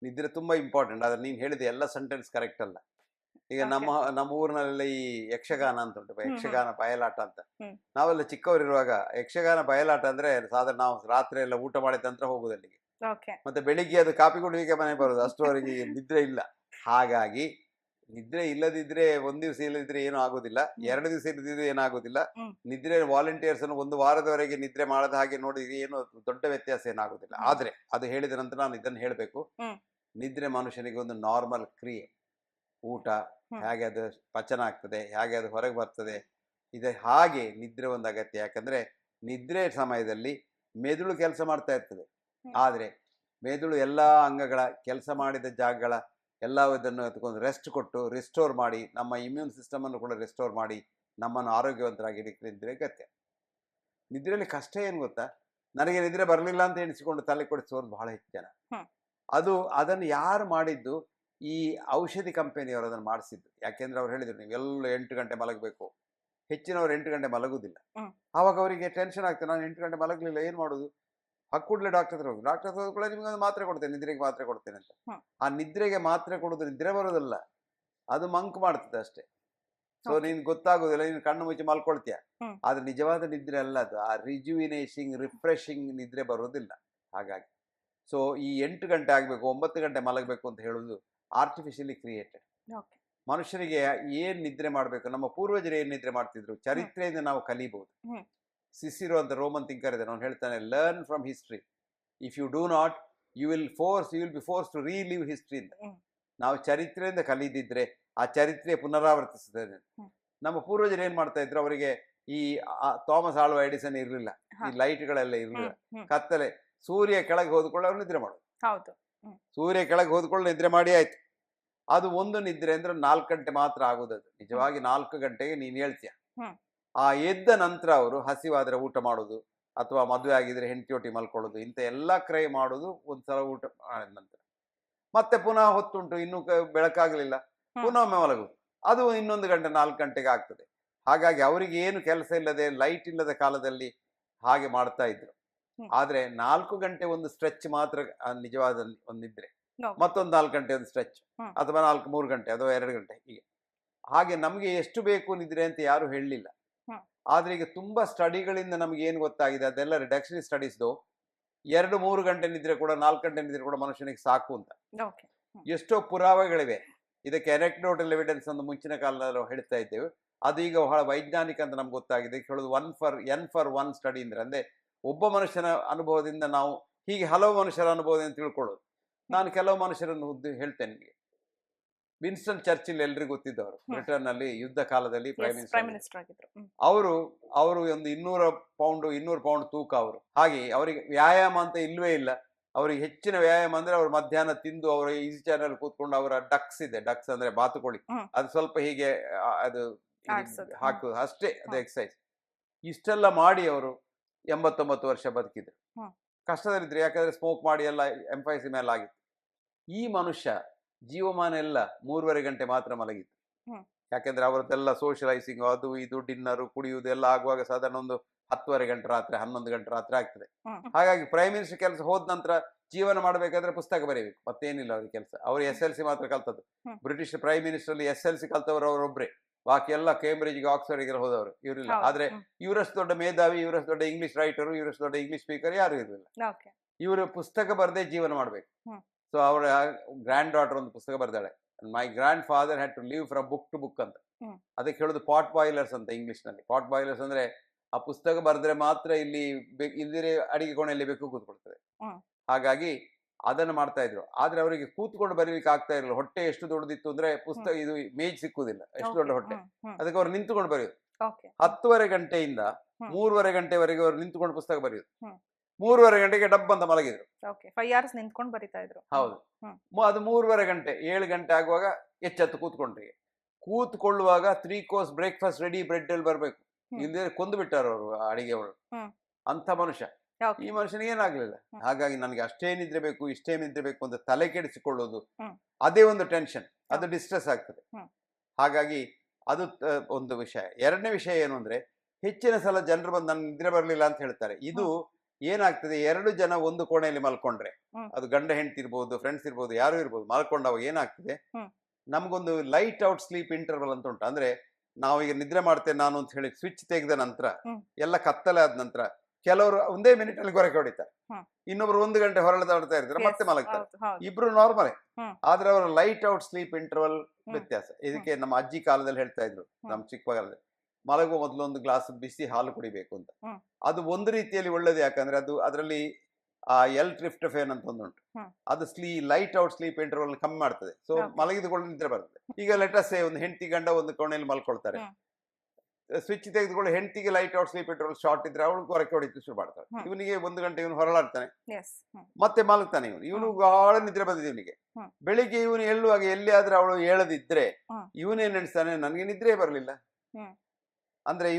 ನಿದ್ರೆ ತುಂಬಾ ಇಂಪಾರ್ಟೆಂಟ್. ಆದ್ರೆ ನೀನ್ ಹೇಳಿದ ಎಲ್ಲ ಸೆಂಟೆನ್ಸ್ ಕರೆಕ್ಟ್ ಅಲ್ಲ. ಈಗ ಓಕೆ. ನಮ್ಮ ಊರಿನಲ್ಲಿ ಈ ಯಕ್ಷಗಾನ ಅಂತ ಉಂಟು, ಹ್ಮ್ ಹ್ಮ್ ಯಕ್ಷಗಾನ ಬಯಲಾಟ ಅಂತ. ಹ್ಮ್. ನಾವೆಲ್ಲ ಚಿಕ್ಕವರಿರುವಾಗ ಯಕ್ಷಗಾನ ಬಯಲಾಟ ಅಂದ್ರೆ ಸಾಧಾರಣ ನಾವು ರಾತ್ರಿ ಎಲ್ಲ ಊಟ ಮಾಡಿದ ನಂತರ ಹೋಗುದು ಅಲ್ಲಿಗೆ. ಓಕೆ. ಮತ್ತೆ ಬೆಳಿಗ್ಗೆ ಅದು ಕಾಪಿ ಕುಡಿಲಿಕ್ಕೆ ಮನೆ ಬರುದು, ಅಷ್ಟರವರೆಗೆ ನಿದ್ರೆ ಇಲ್ಲ. ಹಾಗಾಗಿ ನಿದ್ರೆ ಇಲ್ಲದಿದ್ರೆ ಒಂದ್ ದಿವಸ ಇಲ್ಲದಿದ್ರೆ ಏನೂ ಆಗುದಿಲ್ಲ, 2 ದಿವಸ ಇಲ್ಲದಿದ್ರೆ ಏನಾಗುದಿಲ್ಲ. ಹ್ಮ್. ನಿದ್ರೆ ವಾಲಂಟಿಯರ್ಸ್ ಅನ್ನು 1 ವಾರದವರೆಗೆ ನಿದ್ರೆ ಮಾಡದ ಹಾಗೆ ನೋಡಿದ್ರೆ ಏನು ದೊಡ್ಡ ವ್ಯತ್ಯಾಸ ಏನಾಗುದಿಲ್ಲ. ಹ್ಮ್. ಆದ್ರೆ ಅದು ಹೇಳಿದ ನಂತರ ನಾನು ಇದನ್ನು ಹೇಳಬೇಕು, ಹ್ಮ್. ನಿದ್ರೆ ಮನುಷ್ಯನಿಗೆ ಒಂದು ನಾರ್ಮಲ್ ಕ್ರಿಯೆ. ಊಟ ಹ್ಮ್. ಹೇಗೆ ಅದು ಪಚನ ಆಗ್ತದೆ, ಹೇಗೆ ಅದು ಹೊರಗೆ ಬರ್ತದೆ, ಇದೆ ಹಾಗೆ ನಿದ್ರೆ ಒಂದು ಅಗತ್ಯ. ಯಾಕಂದ್ರೆ ನಿದ್ರೆ ಸಮಯದಲ್ಲಿ ಮೆದುಳು ಕೆಲಸ ಮಾಡ್ತಾ ಇರ್ತದೆ. ಹ್ಮ್. ಆದರೆ ಮೆದುಳು ಎಲ್ಲ ಅಂಗಗಳ ಕೆಲಸ ಮಾಡಿದ ಜಾಗಗಳ ಎಲ್ಲದನ್ನು ಎತ್ಕೊಂಡು ರೆಸ್ಟ್ ಕೊಟ್ಟು ರಿಸ್ಟೋರ್ ಮಾಡಿ, ನಮ್ಮ ಇಮ್ಯೂನ್ ಸಿಸ್ಟಮ್ ಅನ್ನು ಕೂಡ ರಿಸ್ಟೋರ್ ಮಾಡಿ ನಮ್ಮನ್ನು ಆರೋಗ್ಯವಂತರಾಗಿ ಇಡಲಿಕ್ಕೆ ನಿದ್ರೆ ಅಗತ್ಯ. ನಿದ್ರೆಯಲ್ಲಿ ಕಷ್ಟ ಏನು ಗೊತ್ತಾ, ನನಗೆ ನಿದ್ರೆ ಬರಲಿಲ್ಲ ಅಂತ ಎಣಿಸಿಕೊಂಡು ತಲೆ ಕೊಡಿಸೋರು ಬಹಳ ಹೆಚ್ಚು ಜನ. ಹ್ಮ್. ಅದನ್ನು ಯಾರು ಮಾಡಿದ್ದು, ಈ ಔಷಧಿ ಕಂಪನಿಯವರು ಅದನ್ನು ಮಾಡಿಸಿದ್ದು. ಯಾಕೆಂದ್ರೆ ಅವ್ರು ಹೇಳಿದ್ರು ನೀವೆಲ್ಲ 8 ಗಂಟೆ ಮಲಗಬೇಕು, ಹೆಚ್ಚಿನವರು 8 ಗಂಟೆ ಮಲಗುವುದಿಲ್ಲ. ಹ್ಮ್. ಆವಾಗ ಅವರಿಗೆ ಟೆನ್ಷನ್ ಆಗ್ತದೆ, ನಾನು 8 ಗಂಟೆ ಮಲಗಲಿಲ್ಲ ಏನು ಮಾಡೋದು, ಕೂಡಲೇ ಡಾಕ್ಟರ್ ಹತ್ರ ಹೋಗಿ, ಡಾಕ್ಟರ್ ಹತ್ರ ಕೂಡ ನಿಮ್ಗೆ ಒಂದು ಮಾತ್ರೆ ಕೊಡ್ತೇನೆ, ನಿದ್ರೆಗೆ ಮಾತ್ರೆ ಕೊಡ್ತೇನೆ ಅಂತ. ಹ್ಮ್. ಆ ನಿದ್ರೆಗೆ ಮಾತ್ರೆ ಕೊಡೋದು ನಿದ್ರೆ ಬರೋದಲ್ಲ, ಅದು ಮಂಕ್ ಮಾಡ್ತದೆ ಅಷ್ಟೇ. So okay. ನೀನ್ ಗೊತ್ತಾಗೋದಿಲ್ಲ, ನೀನು ಕಣ್ಣು ಮುಚ್ಚಿ ಮಲ್ಕೊಳ್ತೀಯ. ಹ್ಮ್. ಆದ್ರೆ ನಿಜವಾದ ನಿದ್ರೆ ಅಲ್ಲ ಅದು, ಆ ರಿಜುವಿನೇಷಿಂಗ್ ರಿಫ್ರೆಶಿಂಗ್ ನಿದ್ರೆ ಬರೋದಿಲ್ಲ. ಹಾಗಾಗಿ ಸೊ ಈ 8 ಗಂಟೆ ಆಗಬೇಕು 9 ಗಂಟೆ ಮಲಗಬೇಕು ಅಂತ ಹೇಳುವುದು ಆರ್ಟಿಫಿಷಿಯಲಿ ಕ್ರಿಯೇಟೆಡ್. ಓಕೆ. ಮನುಷ್ಯನಿಗೆ ಏನ್ ನಿದ್ರೆ ಮಾಡಬೇಕು, ನಮ್ಮ ಪೂರ್ವಜರು ಏನ್ ನಿದ್ರೆ ಮಾಡ್ತಿದ್ರು ಚರಿತ್ರೆಯಿಂದ ನಾವು ಕಲಿಬಹುದು. ಹ್ಮ್. ಸಿಸಿರೋ ಅಂತ ರೋಮನ್ ಥಿಂಕರ್ ಇದೆ, ಅವನು ಹೇಳ್ತಾನೆ learn from history. If you do not you will be force to relive history ಅಂತ. ಹ್ಮ್. ನಾವು ಚರಿತ್ರೆಯಿಂದ ಕಲಿದಿದ್ರೆ ಆ ಚರಿತ್ರೆ ಪುನರಾವರ್ತಿಸ್ತದೆ. ಹ್ಮ್. ನಮ್ಮ ಪೂರ್ವಜರು ಏನ್ ಮಾಡ್ತಾ ಇದ್ರು, ಅವರಿಗೆ ಈ ಥಾಮಸ್ ಆಲ್ವಾ ಎಡಿಸನ್ ಇರಲಿಲ್ಲ, ಹಾ. ಈ ಲೈಟ್ಗಳೆಲ್ಲ ಇರಲಿಲ್ಲ. ಹ್ಮ್. ಹ್ಮ್. ಕತ್ತಲೆ, ಸೂರ್ಯ ಕೆಳಗೆ ಹೋದ್ಕೊಳ್ಳಿ ಅವ್ರು ನಿದ್ರೆ ಮಾಡೋದು. ಹೌದು. ಹ್ಮ್. ಸೂರ್ಯ ಕೆಳಗೆ ಹೋದ್ಕೊಳ್ಳಿ ನಿದ್ರೆ ಮಾಡಿ ಆಯ್ತು. ಅದು ಒಂದು ನಿದ್ರೆ ಅಂದ್ರೆ 4 ಗಂಟೆ ಮಾತ್ರ ಆಗುದು. ಅದು ನಿಜವಾಗಿ 4 ಗಂಟೆಗೆ ನೀನು ಹೇಳ್ತೀಯ. ಹ್ಮ್. ಆ ಎದ್ದ ನಂತರ ಅವರು ಹಸಿವಾದ್ರೆ ಊಟ ಮಾಡೋದು, ಅಥವಾ ಮದುವೆ ಆಗಿದ್ರೆ ಹೆಂಡತಿಯೊಟ್ಟಿಗೆ ಮಲ್ಕೊಳ್ಳೋದು, ಇಂಥ ಎಲ್ಲ ಕ್ರೈ ಮಾಡೋದು ಒಂದ್ಸಲ ಊಟ ಮಾಡಿದ ನಂತರ. ಮತ್ತೆ ಪುನಃ ಹೊತ್ತುಂಟು, ಇನ್ನೂ ಬೆಳಕಾಗಲಿಲ್ಲ, ಹ್ಮ್. ಪುನಃ ಒಮ್ಮೆ ಮಲಗುದು. ಅದು ಇನ್ನೊಂದು ಗಂಟೆ 4 ಗಂಟೆಗೆ ಆಗ್ತದೆ. ಹಾಗಾಗಿ ಅವರಿಗೆ ಏನು ಕೆಲಸ ಇಲ್ಲದೆ ಲೈಟ್ ಇಲ್ಲದ ಕಾಲದಲ್ಲಿ ಹಾಗೆ ಮಾಡ್ತಾ ಇದ್ರು. ಹ್ಮ್. ಆದ್ರೆ 4 ಗಂಟೆ ಒಂದು ಸ್ಟ್ರೆಚ್ ಮಾತ್ರ ನಿಜವಾದ ಒಂದು ನಿದ್ರೆ. ಓಕೆ. ಮತ್ತೊಂದು 4 ಗಂಟೆ ಒಂದು ಸ್ಟ್ರೆಚ್, ಹ್ಮ್. ಅಥವಾ 3 ಗಂಟೆ ಅಥವಾ 2 ಗಂಟೆ ಹೀಗೆ. ಹಾಗೆ ನಮಗೆ ಎಷ್ಟು ಬೇಕು ನಿದ್ರೆ ಅಂತ ಯಾರು ಹೇಳಲಿಲ್ಲ. ಹ್ಮ್. ಆದ್ರೆ ಈಗ ತುಂಬಾ ಸ್ಟಡಿಗಳಿಂದ ನಮ್ಗೆ ಏನು ಗೊತ್ತಾಗಿದೆ, ಅದೆಲ್ಲ ರಿಡಕ್ಷನ್ ಸ್ಟಡೀಸ್ದು. 2-3 ಗಂಟೆ ನಿದ್ರೆ ಕೂಡ 4 ಗಂಟೆ ನಿದ್ರೆ ಕೂಡ ಮನುಷ್ಯನಿಗೆ ಸಾಕು ಅಂತ ಓಕೆ. ಎಷ್ಟೋ ಪುರಾವೆಗಳಿವೆ. ಇದಕ್ಕೆ ಎನೆಕ್ಡೋಟಲ್ ಎವಿಡೆನ್ಸ್ ಅಂತ ಮುಂಚಿನ ಕಾಲದಲ್ಲಿ ನಾವು ಹೇಳ್ತಾ ಇದ್ದೇವೆ. ಅದು ಈಗ ಬಹಳ ವೈಜ್ಞಾನಿಕ ಅಂತ ನಮ್ಗೆ ಗೊತ್ತಾಗಿದೆ. ಹೇಳೋದು N for 1 ಸ್ಟಡಿ ಅಂದ್ರೆ ಒಬ್ಬ ಮನುಷ್ಯನ ಅನುಭವದಿಂದ ನಾವು ಹೀಗೆ ಹಲವು ಮನುಷ್ಯರ ಅನುಭವದಿಂದ ತಿಳ್ಕೊಳ್ಳೋದು. ನಾನು ಕೆಲವು ಮನುಷ್ಯರನ್ನು ಹೇಳ್ತೇನೆ ನಿಮಗೆ. ವಿನ್ಸ್ಟನ್ ಚರ್ಚಿಲ್ ಎಲ್ರಿಗೂ ಗೊತ್ತಿದ್ದವರು, ಬ್ರಿಟನ್ ನಲ್ಲಿ ಯುದ್ಧ ಕಾಲದಲ್ಲಿ ಪ್ರೈಮ್ ಪ್ರೈಮ್ ಮಿನಿಸ್ಟರ್. ಮಿನಿಸ್ಟರ್ ಆಗಿದ್ರು. ಅವರು ಒಂದು 200 ಪೌಂಡ್ ತೂಕ. ಅವರು ಹಾಗೆ ಅವರಿಗೆ ವ್ಯಾಯಾಮ ಅಂತ ಇಲ್ವೇ ಇಲ್ಲ. ಅವರಿಗೆ ಹೆಚ್ಚಿನ ವ್ಯಾಯಾಮ ಅಂದ್ರೆ ಅವರು ಮಧ್ಯಾಹ್ನ ತಿಂದು ಅವರ ಈಸಿ ಚಾನಲ್ ಕೂತ್ಕೊಂಡು ಅವರ ಡಕ್ಸ್ ಇದೆ, ಡಕ್ಸ್ ಅಂದ್ರೆ ಬಾತುಕೋಳಿ, ಹ್ಮ್. ಅದು ಸ್ವಲ್ಪ ಹೀಗೆ ಅದು ಆಡ್ಸೋದು. ಹಾಕುದು ಅಷ್ಟೇ, ಅದು ಎಕ್ಸಸೈಸ್. ಇಷ್ಟೆಲ್ಲ ಮಾಡಿ ಅವರು 89 ವರ್ಷ ಬದುಕಿದ್ರು. ಹ್ಮ್. ಕಷ್ಟದಲ್ಲಿದ್ರು, ಯಾಕಂದ್ರೆ ಸ್ಮೋಕ್ ಮಾಡಿ ಎಲ್ಲ ಎಂಫೈಸಿ ಮೇಲೆ ಆಗಿತ್ತು. ಈ ಮನುಷ್ಯ ಜೀವಮಾನ ಎಲ್ಲ 3.5 ಗಂಟೆ ಮಾತ್ರ ಮಲಗಿತ್ತು. ಹ್ಮ್. ಯಾಕೆಂದ್ರೆ ಅವರದ್ದೆಲ್ಲ ಸೋಷಲೈಸಿಂಗ್ ಅದು ಇದು ಡಿನ್ನರು ಕುಡಿಯುವುದು ಎಲ್ಲ ಆಗುವಾಗ ಸಾಧಾರಣ ಒಂದು 10:30 ಗಂಟೆ ರಾತ್ರಿ 11 ಗಂಟೆ ರಾತ್ರಿ ಆಗ್ತದೆ. ಹ್ಮ್. ಹಾಗಾಗಿ ಪ್ರೈಮ್ ಮಿನಿಸ್ಟರ್ ಕೆಲಸ ಹೋದ ನಂತರ ಜೀವನ ಮಾಡಬೇಕಾದ್ರೆ ಪುಸ್ತಕ ಬರೀಬೇಕು, ಮತ್ತೇನಿಲ್ಲ ಅವ್ರಿಗೆ ಕೆಲಸ. ಅವರು SLC ಮಾತ್ರ ಕಲ್ತದ್ದು. ಹ್ಮ್. ಬ್ರಿಟಿಷ್ ಪ್ರೈಮ್ ಮಿನಿಸ್ಟರ್ ಅಲ್ಲಿ SLC ಕಲ್ತವರು ಅವರೊಬ್ಬರೇ, ಬಾಕಿ ಎಲ್ಲ ಕೇಂಬ್ರಿಡ್ಜ್ಗೆ ಆಕ್ಸ್ಫರ್ಡ್ಗೆ ಹೋದವರು ಇವರಿಲ್ಲ. ಹೌದು. ಆದ್ರೆ ಇವರಷ್ಟು ದೊಡ್ಡ ಮೇಧಾವಿ, ಇವರಷ್ಟು ದೊಡ್ಡ ಇಂಗ್ಲಿಷ್ ರೈಟರು, ಇವರಷ್ಟು ದೊಡ್ಡ ಇಂಗ್ಲಿಷ್ ಸ್ಪೀಕರ್ ಯಾರು ಇರಲಿಲ್ಲ. ಓಕೆ. ಇವರು ಪುಸ್ತಕ ಬರದೇ ಜೀವನ ಮಾಡಬೇಕು. ಹ್ಮ್. ಸೊ ಅವರ ಗ್ರ್ಯಾಂಡ್ ಡಾಟರ್ ಒಂದು ಪುಸ್ತಕ ಬರ್ದಾಳೆ, my grandfather had to live from book to book ಅಂತ. ಹ್ಮ್. ಅದಕ್ಕೆ ಹೇಳೋದು ಪಾಟ್ ಬಾಯ್ಲರ್ಸ್ ಅಂತ ಇಂಗ್ಲಿಷ್ ನಲ್ಲಿ. ಪಾಟ್ ಬಾಯ್ಲರ್ಸ್ ಅಂದ್ರೆ ಆ ಪುಸ್ತಕ ಬರೆದ್ರೆ ಮಾತ್ರ ಇಲ್ಲಿ ಇಲ್ದಿರೆ ಅಡಿಗೆ ಕೋಣೆಯಲ್ಲಿ ಬೇಕು ಕೂತ್ಕೊಳ್ತದೆ. ಹ್ಮ್. ಹಾಗಾಗಿ ಅದನ್ನು ಮಾಡ್ತಾ ಇದ್ರು. ಆದ್ರೆ ಅವರಿಗೆ ಕೂತ್ಕೊಂಡು ಬರೀಲಿಕ್ಕೆ ಆಗ್ತಾ ಇರಲಿಲ್ಲ. ಹೊಟ್ಟೆ ಎಷ್ಟು ದೊಡ್ಡದಿತ್ತು ಅಂದ್ರೆ ಪುಸ್ತಕ ಇದು ಮೇಜ್ ಸಿಕ್ಕುದಿಲ್ಲ, ಎಷ್ಟು ದೊಡ್ಡ ಹೊಟ್ಟೆ. ಅದಕ್ಕೆ ಅವ್ರು ನಿಂತುಕೊಂಡು ಬರೆಯೋದು. ಓಕೆ. 10:30 ಗಂಟೆಯಿಂದ ಹ್ಮ್. 3:30 ಗಂಟೆವರೆಗೆ ಅವರು ನಿಂತುಕೊಂಡು ಪುಸ್ತಕ ಬರೆಯೋದು. ಹ್ಮ್. 3:30 ಗಂಟೆಗೆ ಡಬ್ ಅಂತ ಮಲಗಿದ್ರು. ಓಕೆ. 5 hours ನಿಂತ್ಕೊಂಡು ಬರಿತಾ ಇದ್ರು. ಹೌದು. ಹ್ಮ್. ಅದು 3:30 ಗಂಟೆ 7 ಗಂಟೆ ಆಗುವಾಗ ಎಚ್ಚೆತ್ತು ಕೂತ್ಕೊಂಡ್ರಿ. ಕೂತ್ಕೊಳ್ಳುವಾಗ 3 ಕೋರ್ಸ್ ಬ್ರೇಕ್ಫಾಸ್ಟ್ ರೆಡಿ, ಬ್ರೆಡ್ ಅಲ್ಲಿ ಬರಬೇಕು. ಹ್ಮ್. ಇಲ್ಲದೆ ಕೊಂದು ಬಿಟ್ಟಾರ ಅವರು ಅಡಿಗೆ ಅವರು. ಹ್ಮ್. ಅಂತ ಮನುಷ್ಯ. ಓಕೆ. ಈ ಮನುಷ್ಯನಿಗೆ ಏನಾಗ್ಲಿಲ್ಲ. ಹ್ಮ್. ಹಾಗಾಗಿ ನನಗೆ ಅಷ್ಟೇ ನಿದ್ರೆ ಬೇಕು, ಇಷ್ಟೇ ನಿದ್ರೆ ಬೇಕು ಅಂತ ತಲೆ ಕೆಡಿಸಿಕೊಳ್ಳೋದು, ಹ್ಮ್. ಅದೇ ಒಂದು ಟೆನ್ಷನ್, ಅದು ಹೌದು. ಡಿಸ್ಟ್ರೆಸ್ ಆಗ್ತದೆ. ಹ್ಮ್. ಹಾಗಾಗಿ ಅದು ಒಂದು ವಿಷಯ. ಎರಡನೇ ವಿಷಯ ಏನು ಅಂದ್ರೆ, ಹೆಚ್ಚಿನ ಸಲ ಜನರು ಬಂದು ನನ್ಗೆ ನಿದ್ರೆ ಬರಲಿಲ್ಲ ಅಂತ ಹೇಳ್ತಾರೆ. ಇದು ಏನಾಗ್ತದೆ, 2 ಜನ ಒಂದು ಕೋಣೆಯಲ್ಲಿ ಮಲ್ಕೊಂಡ್ರೆ, ಹ್ಮ್. ಅದು ಗಂಡ ಹೆಂಡತಿ ಇರ್ಬೋದು, ಫ್ರೆಂಡ್ಸ್ ಇರ್ಬೋದು, ಯಾರು ಇರ್ಬೋದು, ಮಲ್ಕೊಂಡಾಗ ಏನಾಗ್ತದೆ, ಹ್ಮ್. ನಮ್ಗೊಂದು ಲೈಟ್ ಔಟ್ ಸ್ಲೀಪ್ ಇಂಟರ್ವಲ್ ಅಂತ ಉಂಟು. ಅಂದ್ರೆ ನಾವೀಗ ನಿದ್ರೆ ಮಾಡ್ತೇನೆ ನಾನು ಅಂತ ಹೇಳಿ ಸ್ವಿಚ್ ತೆಗೆದ ನಂತರ ಹ್ಮ್. ಎಲ್ಲ ಕತ್ತಲೆ ಆದ ನಂತರ ಕೆಲವರು ಒಂದೇ ಮಿನಿಟ್ ಅಲ್ಲಿ ಗೊರಕೆ ಹೊಡಿತಾರೆ, ಹ್ಮ್. ಇನ್ನೊಬ್ರು 1 ಗಂಟೆ ಹೊರಳದಾಡ್ತಾ ಇರ್ತಾರೆ, ಮತ್ತೆ ಮಲಗ್ತಾರೆ. ಹೌದು ಹೌದು ಇಬ್ರು ನಾರ್ಮಲ್. ಹ್ಮ್. ಆದ್ರೆ ಅವರ ಲೈಟ್ ಔಟ್ ಸ್ಲೀಪ್ ಇಂಟರ್ವಲ್ ಹ್ಮ್. ವ್ಯತ್ಯಾಸ. ಇದಕ್ಕೆ ನಮ್ಮ ಅಜ್ಜಿ ಕಾಲದಲ್ಲಿ ಹೇಳ್ತಾ ಇದ್ರು, ನಮ್ಮ ಚಿಕ್ಕ ಕಾಲದಲ್ಲಿ, ಮಲಗುವ ಮೊದಲು ಒಂದು ಗ್ಲಾಸ್ ಬಿಸಿ ಹಾಲು ಕುಡಿಬೇಕು ಅಂತ. ಹ್ಮ್. ಅದು ಒಂದು ರೀತಿಯಲ್ಲಿ ಒಳ್ಳೇದು, ಯಾಕಂದ್ರೆ ಅದರಲ್ಲಿ ಆ ಎಲ್ ಟ್ರಿಪ್ಟೋಫೇನ್ ಅಂತ ಒಂದುಂಟು, ಹ್ಮ್. ಅದು ಲೈಟ್ ಔಟ್ ಸ್ಲೀಪ್ ಇಂಟರ್ವಲ್ ಕಮ್ಮಿ ಮಾಡ್ತದೆ. So Okay. ಮಲಗಿದುಕೊಂಡು ನಿದ್ರೆ ಬರ್ತದೆ. ಈಗ ಲೆಟಸ್ ಒಂದು ಹೆಂಡತಿ ಗಂಡ ಒಂದು ಕೋಣೆಯಲ್ಲಿ ಮಲ್ಕೊಳ್ತಾರೆ, ಹ್ಮ್. ಸ್ವಿಚ್ ತೆಗೆದುಕೊಂಡು ಹೆಂಡತಿಗೆ light out sleep interval short ಇದ್ರೆ ಅವಳು ಹೊರಕ್ಕೆ ಹೊಡಿತು ಶುರು ಮಾಡ್ತಾಳೆ. ಹ್ಮ್. ಇವನಿಗೆ 1 ಗಂಟೆ ಇವನು ಹೊರಳಾಡ್ತಾನೆ, ಎಸ್ ಮತ್ತೆ ಮಲಗ್ತಾನೆ. ಇವನು ಗಾಢ ನಿದ್ರೆ ಬಂದಿದೆ ಇವನಿಗೆ. ಹ್ಮ್. ಬೆಳಿಗ್ಗೆ ಇವನು ಹೇಳುವಾಗ ಎಲ್ಲಿ ಆದ್ರೆ ಅವಳು ಹೇಳದಿದ್ರೆ ಹ್ಮ್. ಇವನೇನ್ ನೆನೆಸ್ತಾನೆ, ನನಗೆ ನಿದ್ರೆ ಬರಲಿಲ್ಲ. ಹ್ಮ್. ಅಂದ್ರೆ